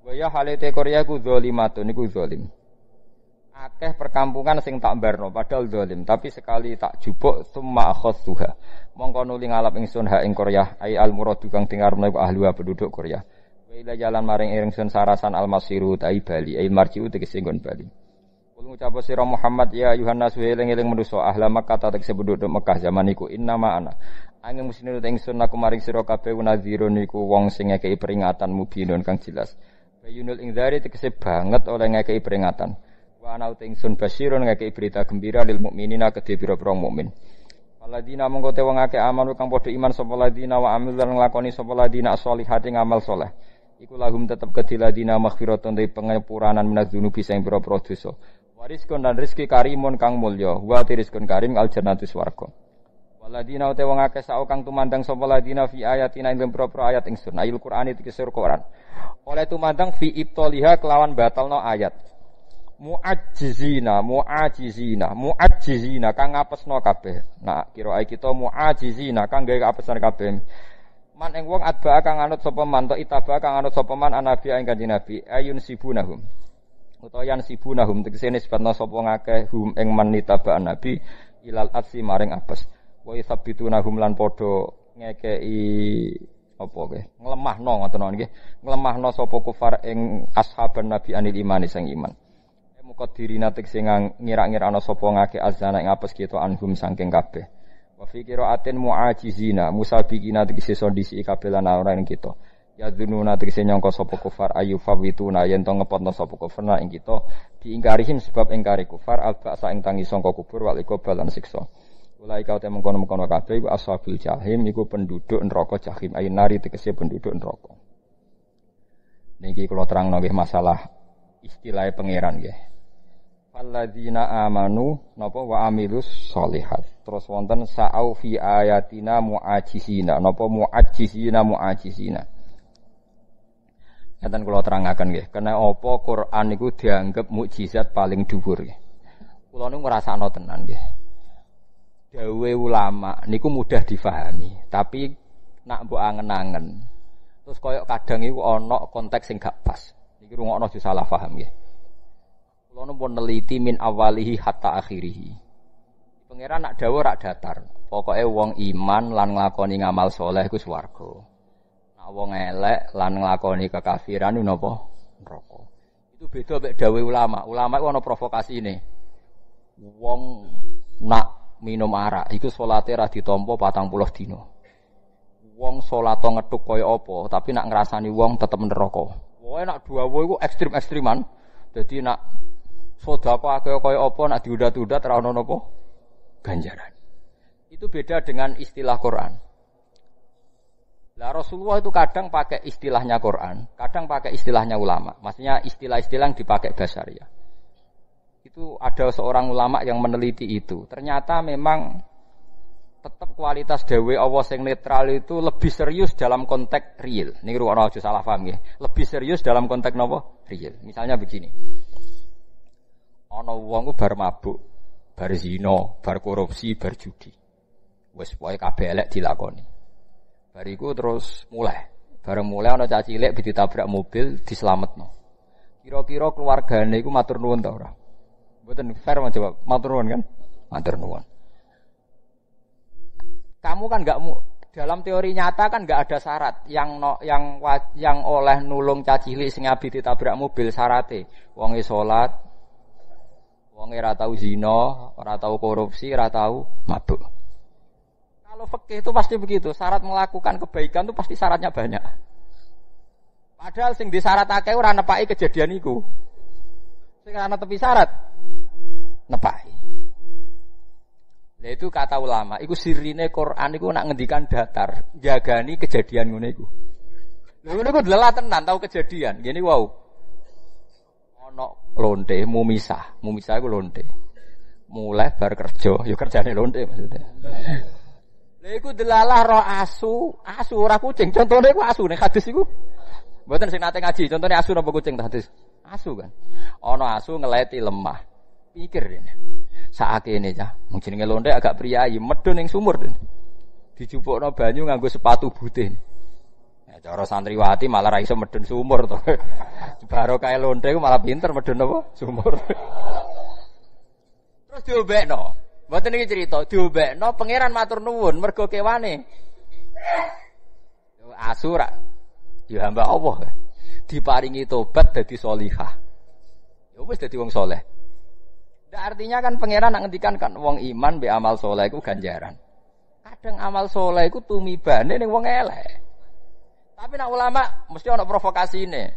wa ya halete Korea ku zalimatun niku zalim akeh perkampungan sing tak mbarno padahal zalim tapi sekali tak jupuk summa akhadhuha mongko nuli ngalap ingsun ha ing Korea ai al muradu kang tingarno ahli penduduk Korea ila jalan maring ingsun sarasan almasiru tai bali ai marjiu tegese nggon bali kul ngucap sira Muhammad ya Yohanes eling-eling manusa ahla Makkah tegese penduduk Mekah zaman iku innama ana angin muslimin ingsun aku maring sira kabeh nazirun niku wong sing ngekeki peringatan mubinun kang jelas bayunul ingzari tegese banget oleh ngekeki peringatan wa ana ingsun basyirun ngekeki berita gembira lil mukminina kedhe pira-pira mukmin Alladzina mongko te wong akeh amanu kang padha iman sapa ladina wa amil lan nglakoni sapa ladina sholihati ngamal saleh. Iku lahum tetep kedhi ladina maghfiratun te pengapuranan minaz dzunubi sing pira-pira dosa. Wariskon dan rezeki karimun kang mulya. Wa rizqun karim al jannatu swarga. Waladina te wong akeh sak kang tumandang sapa ladina fi ayatina ing pira-pira ayat ingsun. Ayul Qur'an iki Qur'an. Oleh tumandang fi ibtaliha kelawan batalno ayat. Mu'ajizina kang ngapesno kabeh. Nah, kira kita mu'ajizina kang gawe kapesan kabeh. Man ing wong adba kang anut sapa man to itaba kang anut sapa man anabi ing Kanjeng Nabi ayun sibunahum. Utawa yan sibunahum tegese nisbatna sapa ngakeh hum ing man itaba nabi ilal afsi maring apes. Wa yuthabbitunahum lan padha ngekeki apa nggih nglemahno ngoten nggih. Nglemahno sapa kufar ing ashaban nabi anil imani sang iman. Muqaddirina tegese ngira-ngira ana sapa ngake azana ing apes kita anhum saking kabeh. Wa fi qiraatin mu'ajizina musabiqina tegese sondisi kabeh lan ora ing kita. Ya dzununa tegese nyangka sapa kufar ayu fawituna yen to ngepotno sapa kufar ing kita diingkarihim sebab ingkari kufar alba sa ing tangi sangka kubur wal iqbal lan siksa. Ulai kau te mengkono-mengkono kabeh iku ashabil jahim iku penduduk neraka jahim ayun nari tegese penduduk neraka. Niki kula terangno nggih masalah istilah pangeran nggih. Alladzina amanu napa wa amilus sholihat. Terus wonten sa'au fi ayatina mu'ajizina napa mu'ajizina. Ngaten kula terangaken nggih, kena apa Quran niku dianggep mukjizat paling dhuwur nggih. Kula niku ngrasakno tenan nggih. Dawe ulama niku mudah difahami, tapi nak mbok angen-angen. Terus koyok kadang iku ana konteks sing gak pas. Iki rungokno aja salah paham nggih. Kulo pun neliti min awalihi hatta akhirihi. Pangeran nak dawuh rak datar. Pokoke wong iman lan nglakoni ngamal saleh iku swarga. Nak wong elek lan nglakoni kekafiran iku napa? Neraka. Itu beda mek dawuh ulama. Ulama iku ana provokasine. Wong nak minum arak iku salate ra ditampa 40 dina. Wong salat ngethuk kaya apa, tapi nak ngrasani wong tetep neraka. Pokoke nak dawuh iku ekstrim-ekstriman. Dadi nak sedekah kaya apa nak diudat-udat ora ono napa ganjaran. Itu beda dengan istilah Quran. Lah Rasulullah itu kadang pakai istilahnya Quran, kadang pakai istilahnya ulama. Maksudnya istilah-istilah yang dipakai basaria. Itu ada seorang ulama yang meneliti itu. Ternyata memang tetap kualitas dawe Allah yang netral itu lebih serius dalam konteks real. Ini ruang aja salah paham ya. Lebih serius dalam konteks napa? Real. Misalnya begini. Ana wong ku bar mabuk, bar zina, bar korupsi, bar judi. Wis pokoke kabeh elek dilakoni. Bariku terus mulai. Bareng mulai ana cah cilik ditabrak mobil dislametno. Kira-kira keluargane iku matur nuwun ta ora? Mboten fair jawab, matur nuwun kan? Matur nuwun. Kamu kan enggak dalam teori nyata kan enggak ada syarat yang oleh nulung cah cilik sing abi ditabrak mobil syarate. Wonge salat, wong ora tau zina, ora tau korupsi, ora tau mabuk. Kalau fikih itu pasti begitu, syarat melakukan kebaikan itu pasti syaratnya banyak. Padahal sing disyaratake ora nepaki kejadian iku. Sing ana tepi syarat nepaki. Lah itu kata ulama, iku sirine Quran iku nak ngendikan datar, jagani kejadian ngene iku. Lha ngene iku delalah tenan tau kejadian. Ngene wau. Ono lonte mumisah iku lonte. Mulai bar kerja, ya kerjane lonte maksudnya. Lha iku delalah ro asu ora kucing. Contone iku asu nek hadis iku. Mboten sing nate ngaji, contone asu napa kucing hadis? Asu kan. Ono asu ngeleti lemah. Pikir dene. Sakene cah, mung jenenge lonte agak priayi, medhun ning sumur dene. Dijupukno banyu nganggo sepatu butin. Cara santriwati malah ra iso medhun sumur to. Baro kae lonte ku malah pinter medhun apa? Sumur. Terus diobekno. Mboten iki cerita, diobekno pangeran matur nuwun mergo kewane. Asu ra ya hamba Allah. Diparingi tobat dadi sholihah. Ya wis dadi wong saleh. Nah, artinya kan pangeran nak ngendikan kan wong iman be amal saleh iku ganjaran. Kadang amal saleh iku tumibane ning wong elek. Tapi nak ulama mesti ana provokasine.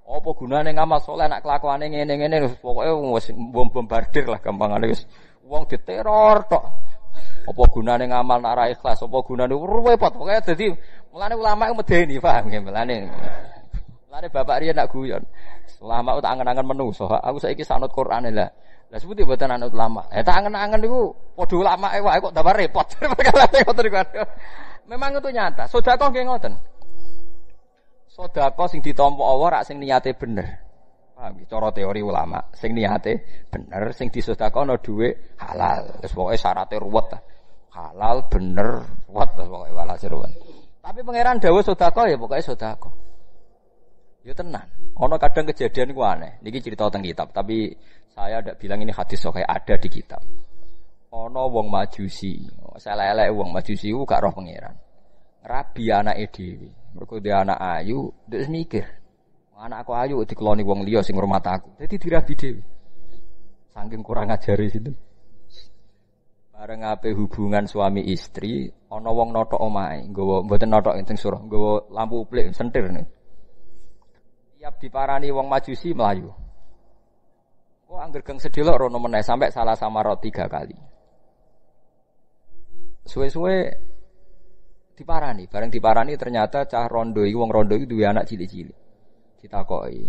Apa gunane ngamal saleh nak kelakuane ngene-ngene pokoke wis bombardir lah gampangane wis wong diteror tok. Apa gunane ngamal nek ora ikhlas? Apa gunane repot? Pokoke dadi mulane ulama iku medeni, paham nggih mulane. Mulane bapak riyen nak guyon. Ulama tak angen-angen menungso. Aku saiki sanut Quran lah. Lah sebuti mboten anut ulama. Tak angen-angen niku padha ulamae wae kok tambah repot. Memang itu nyata. Sedekah nggih ngoten. Sedekah sing ditampa Allah rak sing niate bener. Paham iki cara teori ulama, sing niate bener, sing disedekahno dhuwit halal. Wis pokoke syaratnya ruwet. Halal bener, ruwet pokoke walhasil ruwet. Tapi pangeran dawuh sedekah ya pokoke sedekah. Ya tenan. Ana kadang kejadian iku aneh. Niki cerita teng kitab, tapi saya ndak bilang ini hadis kok ada di kitab. Ana wong Majusi, selelek wong Majusi ku gak roh pangeran. Rabi anake dhewe. Mergo dia anak ayu, ndek mikir. Anak aku ayu dikeloni wong liya sing ngurmat aku. Dadi dirabi dhewe. Saking kurang ajare sinten. Bareng ape hubungan suami istri, ana wong notok omahe, nggawa mboten notok ing surah, nggawa lampu uplik sentir nih. Tiap diparani wong Majusi melayu. Kok angger geng sedelok rono meneh sampai salah samarot 3 kali. Suwe-suwe diparani, bareng diparani ternyata cah rondo iki wong rondo iki duwe anak cilik-cilik. Ditakoki,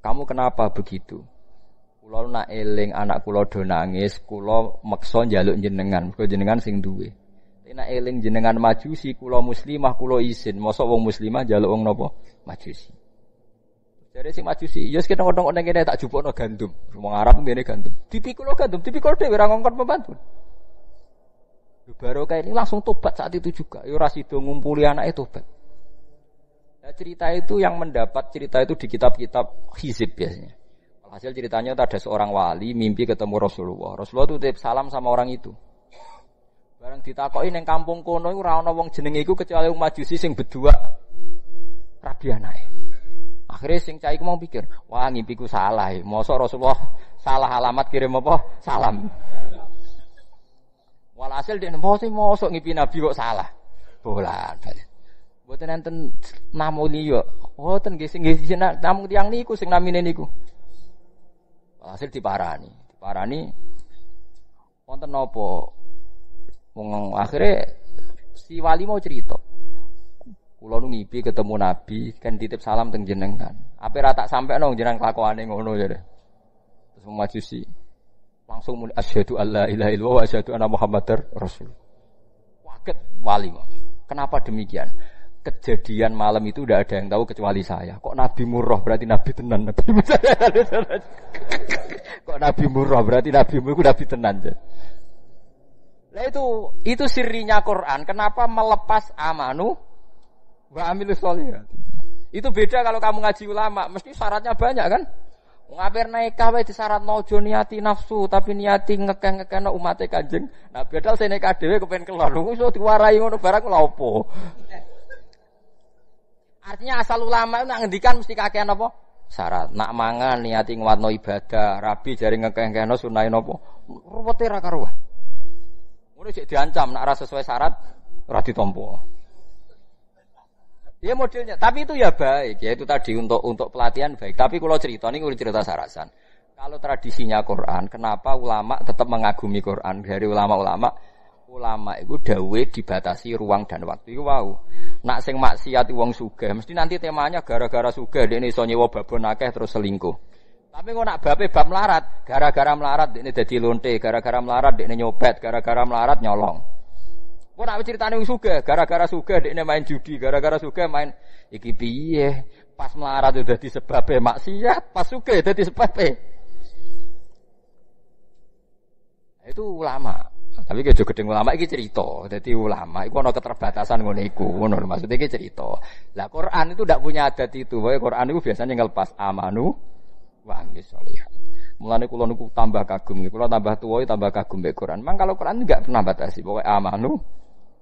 "Kamu kenapa begitu?" Kula nak eling anak kula do nangis, kula meksa njaluk jenengan, mergo jenengan sing duwe. Nek eling jenengan Majusi, kula muslimah, kula isin. Mosok wong muslimah njaluk wong napa? Majusi. Jare sing Majusi, ya sekene kodhong ning kene tak jupukno gandum. Wong Arab ngene gandum. Dipikul gandum, dipikul dhewe ora ngongkon pembantu. Baru kayak ini langsung tobat saat itu juga. Yo rasido ngumpuli anake tobat. Nah, cerita itu yang mendapat cerita itu di kitab-kitab hizib biasanya. Hasil ceritanya ada seorang wali mimpi ketemu Rasulullah. Rasulullah itu titip salam sama orang itu. Bareng ditakoki ning kampung kono iku ora ana wong jenenge iku kecuali wong Majusi sing berdua rabi anake. Akhirnya sing cah iku mau pikir, wah ngimpiku salah. Mosok Rasulullah salah alamat kirim apa? Salam. Walhasil dia mosok ngimpi Nabi kok salah. Bolan-balik. Mboten enten namuli yo. Mboten nggih sing namung tiyang niku sing namine niku. Hasil diparani. Diparani wonten napa? Wong akhire si wali mau cerita. Kula nu ngipi ketemu Nabi kan titip salam teng jenengan. Ape ra tak sampekno jenengan kelakuane ngono ya. Terus Majusi langsung muni asyhadu alla ilaha illallah wa asyhadu anna muhammadar rasul. Waget wali. Kenapa demikian? Kejadian malam itu udah ada yang tahu kecuali saya. Kok Nabi murah berarti Nabi tenan. Kok Nabi murah berarti Nabi tenan. Nah itu sirinya Quran. Kenapa melepas amanu wa amilus sholihat? Itu beda kalau kamu ngaji ulama, mesti syaratnya banyak kan? Ngapir nikah wae disyaratno aja niati nafsu, tapi niati ngekeh-ngekehno umate Kanjeng. Nah, bedal sing nikah dhewe kepen kelon. Iso diwarai ngono barang lha opo? Artinya asal ulama itu nak ngendikan mesti kakean apa? Syarat. Nak mangan niati nguatno ibadah, rabi jari ngekeh-ngekehno sunah napa? Ruwete ra karuan. Ngono sik diancam nak ora sesuai syarat ora ditampa. Ya modelnya, tapi itu ya baik, ya itu tadi untuk pelatihan baik. Tapi kalau cerita ini cerita sarasan. Kalau tradisinya Quran, kenapa ulama tetap mengagumi Quran? Dari ulama itu dawe dibatasi ruang dan waktu. Itu wow. Nak sing maksiat wong sugih, mesti nanti temanya gara-gara sugih dekne iso nyewa babon akeh terus selingkuh. Tapi kok nak bape bab melarat, gara-gara melarat dekne dadi lonte, gara-gara melarat dekne nyopet, gara-gara melarat nyolong. Kok nak ceritane wong sugih, gara-gara sugih dekne main judi, gara-gara sugih main iki piye? Pas melarat udah dadi sebabe maksiat, pas sugih dadi sebabe. Itu ulama. Tapi kejo gedeng ulama iki cerita. Dadi ulama iku ana keterbatasan ngono iku. Ngono maksudnya iki cerita. Lah Quran itu ndak punya adat itu. Wae Quran itu biasanya ngelepas amanu wa amilus sholihat. Mulane kula niku tambah kagum. Kula tambah tuwa tambah kagum mbek Quran. Memang kalau Quran enggak pernah batasi. Pokoke amanu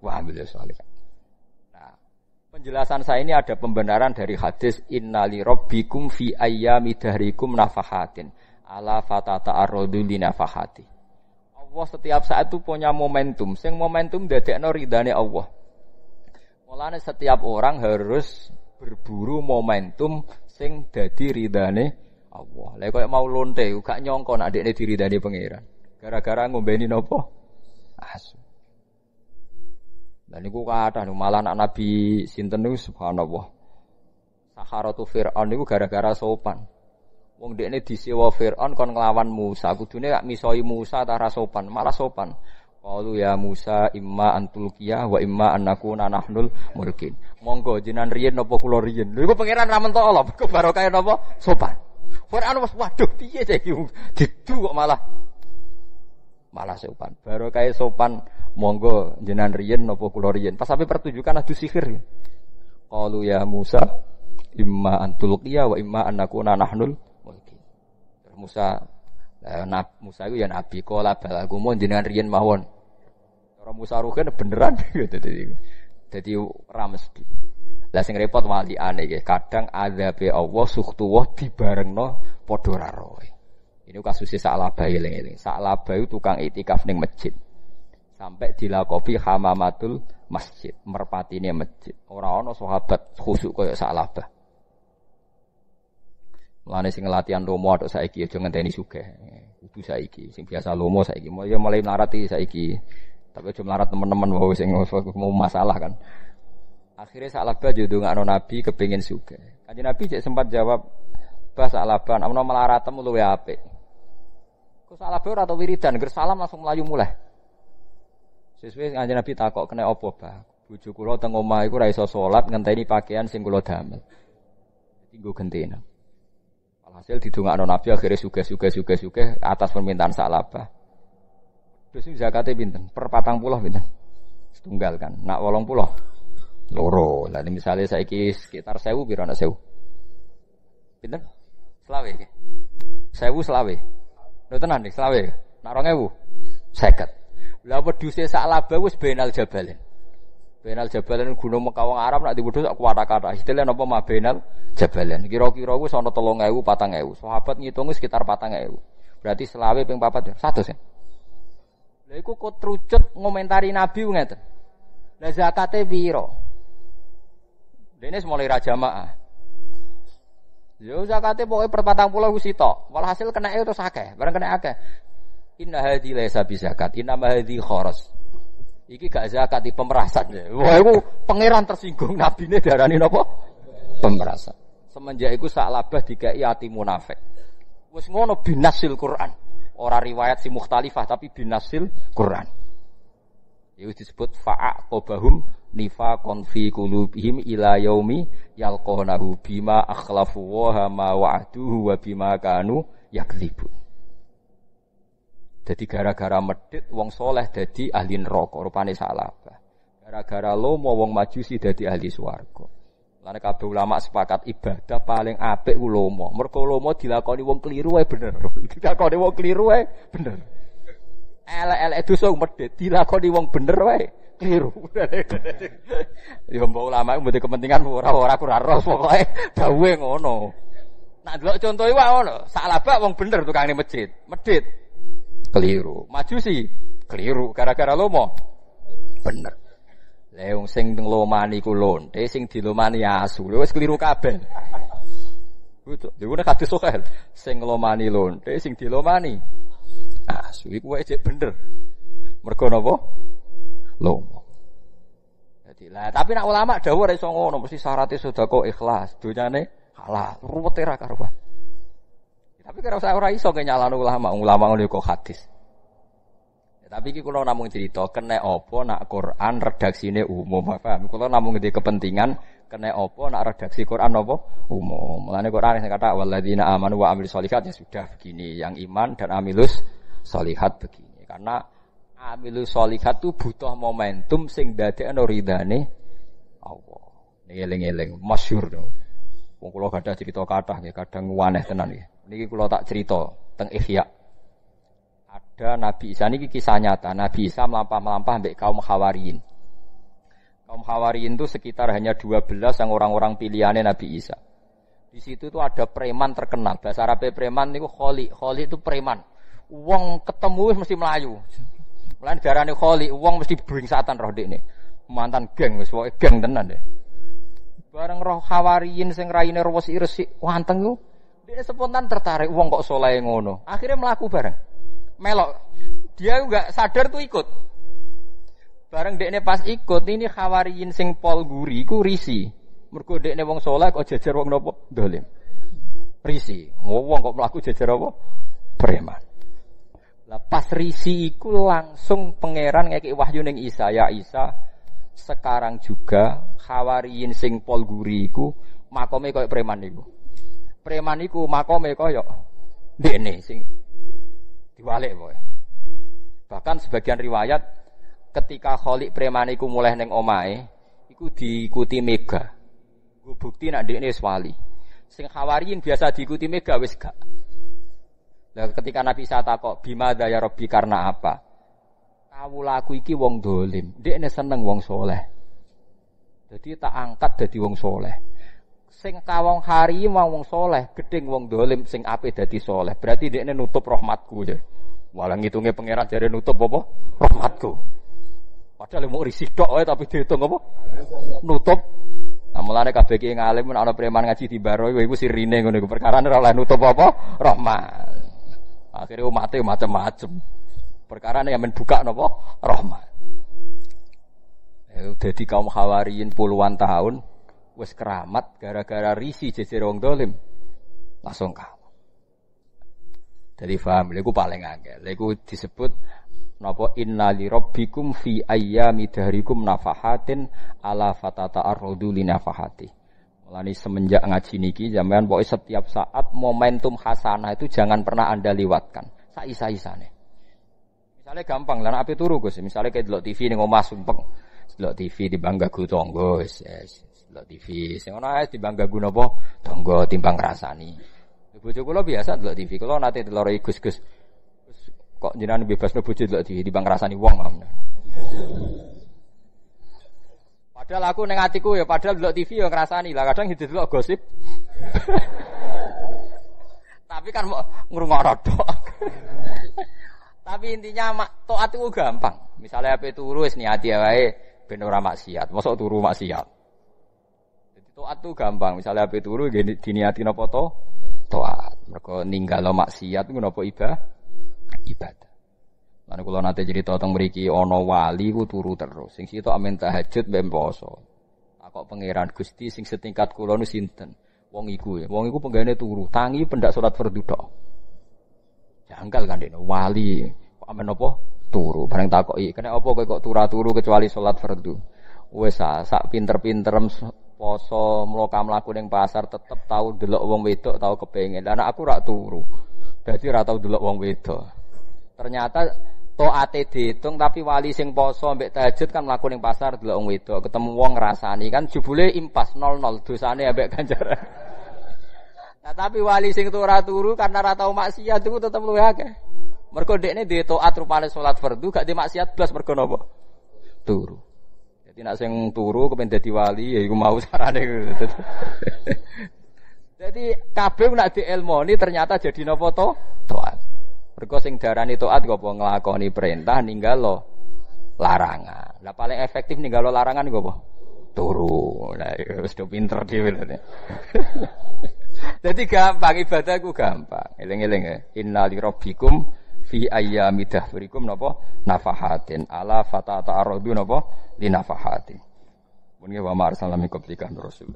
wa amilus sholihat. Nah, penjelasan saya ini ada pembenaran dari hadis innali rabbikum fi ayyami dahrikum nafahatin ala fatata'arradu li nafahati. Allah setiap saat itu punya momentum. Sing momentum dadekno ridane Allah. Mulane setiap orang harus berburu momentum sing dadi ridane Allah. Lha kok mau lonte gak nyongko nek dekne diridani pangeran. Gara-gara ngombeni napa? Asu. Lah niku kathah malah anak Nabi sinten niku subhanallah. Saharatu Fir'aun niku gara-gara sopan. Wong dekne disewa Fir'aun kon nglawan Musa, kudune gak misoi Musa ta ra sopan, malah sopan. Qalu ya Musa imma antulqiya wa imma annakuna nahnul mulkin. Monggo jenengan riyen napa kula riyen. Lha iku pangeran ra mentok Allah, barokah napa sopan. Fir'aun wis waduh piye saiki didu kok malah sopan. Barokah sopan monggo jenengan riyen napa kula riyen. Pas sampai pertunjukan adu sihir. Qalu ya Musa imma antulqiya wa imma annakuna nahnul mulkin. Musa itu ya nabi kala balaku mon jenengan riyen mawon. Cara Musa rugen beneran dadi ra mesti. Lah sing repot waliane iki kadang azabe Allah sukhtuwah dibarengno padha ra roe. Ini kasusé Sa'labah eling-eling. Sa'labah tukang iktikaf ning masjid. Sampai dilakopi hamamatul masjid, merpatine masjid. Ora ana sahabat khusyuk kaya Sa'labah. Mulane sing latihan lomo atok saiki aja ngenteni sugih. Kudu saiki sing biasa lomo saiki. Ya mulai mlarati saiki. Tapi aja mlarat teman-teman wae sing mau masalah kan. Akhirnya Sa'labah ndongakno Nabi kepengin sugih. Kanjeng Nabi cek sempat jawab, "Bah Sa'labah, amno mlaratem luwe apik." Kok Sa'labah ora tau wiridan, ger salam langsung mlayu muleh. Sesuai Kanjeng Nabi takok kena apa, Bah? Bojo kula teng omah iku ora iso salat ngenteni pakaian sing kula damel. Dadi nggo gentena. Hasil didongakno Nabi akhirnya sugih atas permintaan Sa'labah. Terus zakate pinten? Per 40 pinten? Setunggal kan. Nak 80 loro. Lah misale saiki sekitar 1000 pira ana 1000? Pinten? Selawe iki. 1000 selawe. Lho tenan iki selawe. Nak 2000 50. Lah wedhuse Sa'labah wis benal jabalen. Benal jabalen gunung Mekawang Arab nak diwedhus sak kuwata-kata. Istilah napa mabenal jabalen. Kira-kira wis ana 3000 4000. Sahabat ngitung sekitar 4000. Berarti selawe ping 4 ya 100 ya. Lha iku kok trucut ngomentari Nabi ngeten. Lah zakate pira? Dene mulai ra jamaah. Yo zakate pokoke per 40 wis sitok. Walhasil kenake terus akeh, bareng kena akeh. Inna hadhi laisa bi zakat, inna ma hadhi kharas. Iki gak zakat iki pemerasan. Wah iku pangeran tersinggung nabine diarani napa? Pemerasan. Semenjak iku Sa'labah dikai ati munafik. Wis ngono binasil Quran. Ora riwayat si mukhtalifah tapi binasil Quran. Itu disebut fa'aqobahum nifaqon fi qulubihim ila yaumi yalqanahu bima akhlafu wa ma wa'aduhu wa bima kanu yakdzibun. Jadi gara-gara medhit wong soleh dadi ahli neraka rupane Sa'labah. Gara-gara lomo wong majusi dadi ahli swarga. Lan kabeh ulama sepakat ibadah paling apik ku lomo. Mergo lomo dilakoni wong kliru wae bener. Dilakoni wong kliru wae bener. Elek-elek dosa medhit dilakoni wong bener wae kliru. Ya mbok ulama mboten kepentingan ora ora roh pokoke dawuhe ngono. Nak delok contoh iki wae ngono. Sa'labah wong bener tukang masjid. Medhit keliru. Majusi keliru gara-gara lomo. Bener. Lah wong sing nglomani ku lonte sing dilomani asu. Wis keliru kabeh. Betul. Dhewe nek hadis sahih sing nglomani lonte sing dilomani asu iku wae cek bener. Mergo napa? Lomo. Jadi lah tapi nek ulama dawuh ora iso ngono mesti syaratnya sedekah ikhlas. Dunyane halal. Ruwete ra karuan. Tapi kira ora iso nyalano ulama ngono kok hadis. Ya, tapi iki kula namung cerita kena apa nak Quran redaksine umum, paham? Kula namung ngene kepentingan kena apa nak redaksi Quran apa umum. Mulane Quran sing kata walladzina amanu wa amilus sholihat ya sudah begini, yang iman dan amilus sholihat begini. Karena amilus sholihat itu butuh momentum sing dadekno ridane Allah. Eling-eling masyhur to. Wong kula gadah cerita kathah nggih, kadang waneh tenan nggih. Niki kula tak cerita teng Ihya. Ada Nabi Isa niki kisah nyata. Nabi Isa melampah-melampah mbek kaum Hawariyin. Kaum Hawariyin itu sekitar hanya 12 yang orang-orang pilihannya Nabi Isa. Di situ tuh ada preman terkenal. Bahasa Arab preman niku kholi. Kholi itu preman. Wong ketemu wis mesti melayu. Mulane diarani kholi, wong mesti bringsatan roh dekne. Mantan geng wis pokoke geng tenan deh. Bareng roh Hawariyin sing raine resik wanteng ku dia spontan tertarik, wong kok soleh ngono. Akhirnya melaku bareng. Melok. Dia juga sadar tuh ikut. Bareng dekne pas ikut ini khawariyin sing pol guri iku risi. Mergo dekne wong saleh kok jejer wong napa? Dolim. Risi. Wong kok mlaku jejer apa? Preman. Lah pas risi iku langsung pangeran ngeki wahyu ning Isa, ya Isa, sekarang juga khawariyin sing pol guri iku makome koyo preman niku. Preman iku makome koyo dekne sing diwalik pokoke. Bahkan sebagian riwayat ketika Khalid preman iku mulai ning omahe iku diikuti Mega. Gue bukti nek dekne wis wali. Sing khawariyin biasa diikuti Mega wis gak. Lah ketika Nabi Isa takok bimada ya Rabbi karena apa? Kawulaku iki wong dolim, dekne seneng wong soleh. Jadi tak angkat dadi wong soleh. Sing kawong hari wong soleh, gedeng wong dolim sing ape dadi soleh. Berarti dekne nutup rahmatku ya. Walah ngitunge pangeran jare nutup apa? Rahmatku. Padahal mau risih tok wae tapi diitung apa? Nutup. Nah mulane kabeh ki ngalim ana preman ngaji di baro iku sirine ngono iku perkarane ora oleh nutup apa? Rahmat. Akhirnya umatnya macam-macam. Perkara yang menbuka napa? Rahmat. Jadi kaum Hawariyin puluhan tahun wis keramat gara-gara risi jejer wong dolim. Langsung kamu. Jadi paham, lha iku paling angel. Lha iku disebut napa inna li rabbikum fi ayyami dahrikum nafahatin ala fatata'arrudu li nafahati. Mulane semenjak ngaji niki sampean pokoke setiap saat momentum hasanah itu jangan pernah Anda lewatkan. Saisa-isane. Misalnya gampang lan ape turu Gus. Misalnya kayak delok TV ning omah sumpeng. Delok TV dibangga gu tangga wis. Delok TV sing ana wis dibangga gu napa? Tangga timbang ngrasani. Bojo kula biasa delok TV. Kula nate delok Gus-gus. Kok jenengan bebasno bojo delok TV timbang ngrasani wong. Padahal aku ning atiku ya padahal delok TV ya ngrasani lah kadang delok gosip. Tapi kan ngrungokno tok. Tapi intinya taat itu gampang. Misalnya ape turu wis niati wae ben ora maksiat. Mosok turu maksiat. Jadi taat itu gampang. Misalnya ape turu diniati napa to? Taat. Mergo ninggalo maksiat ku napa ibadah. Lan kula nate cerita teng mriki ana wali ku turu terus. Sing sitok amen tahajud mbek poso. Takok pangeran Gusti sing setingkat kula nu sinten? Wong iku ya. Wong iku penggane turu, tangi pendak salat fardhu tok. Janggal kan dene wali kok amen apa? Turu. Bareng takoki, "Kene apa kowe kok turu kecuali salat fardhu?" Wis sak pinter-pinterem poso mlaku ning pasar tetep tau delok wong wedok, tau kepengin. Lah aku rak turu. Dadi ora tau delok wong wedok. Ternyata taate diitung tapi wali sing poso mbek tahajud kan mlaku ning pasar delok wong wedok, ketemu wong ngrasani kan jebule impas 00 dosane ambek ganjaran. Nah tapi wali sing ora turu karena ora tau maksiat iku tetep luwih akeh. Mergo dekne duwe taat rupane salat fardhu gak di maksiat blas mergo napa? Turu. Jadi nek sing turu kepen dadi wali ya iku mau carane. Jadi kabeh nek dielmoni ternyata jadi napa to? Taat. Mergo sing darani taat kok apa nglakoni perintah ninggalo larangan. Lah paling efektif ninggalo larangan kok apa? Turu. Lah wis do pinter dhewe lho. Jadi gampang ibadah ku gampang. Eling-eling ya. Inna li rabbikum fi ayyami dahrikum napa nafahatin ala fatata ardu napa li nafahatin. Mun wa ma arsalna min qablika rasul.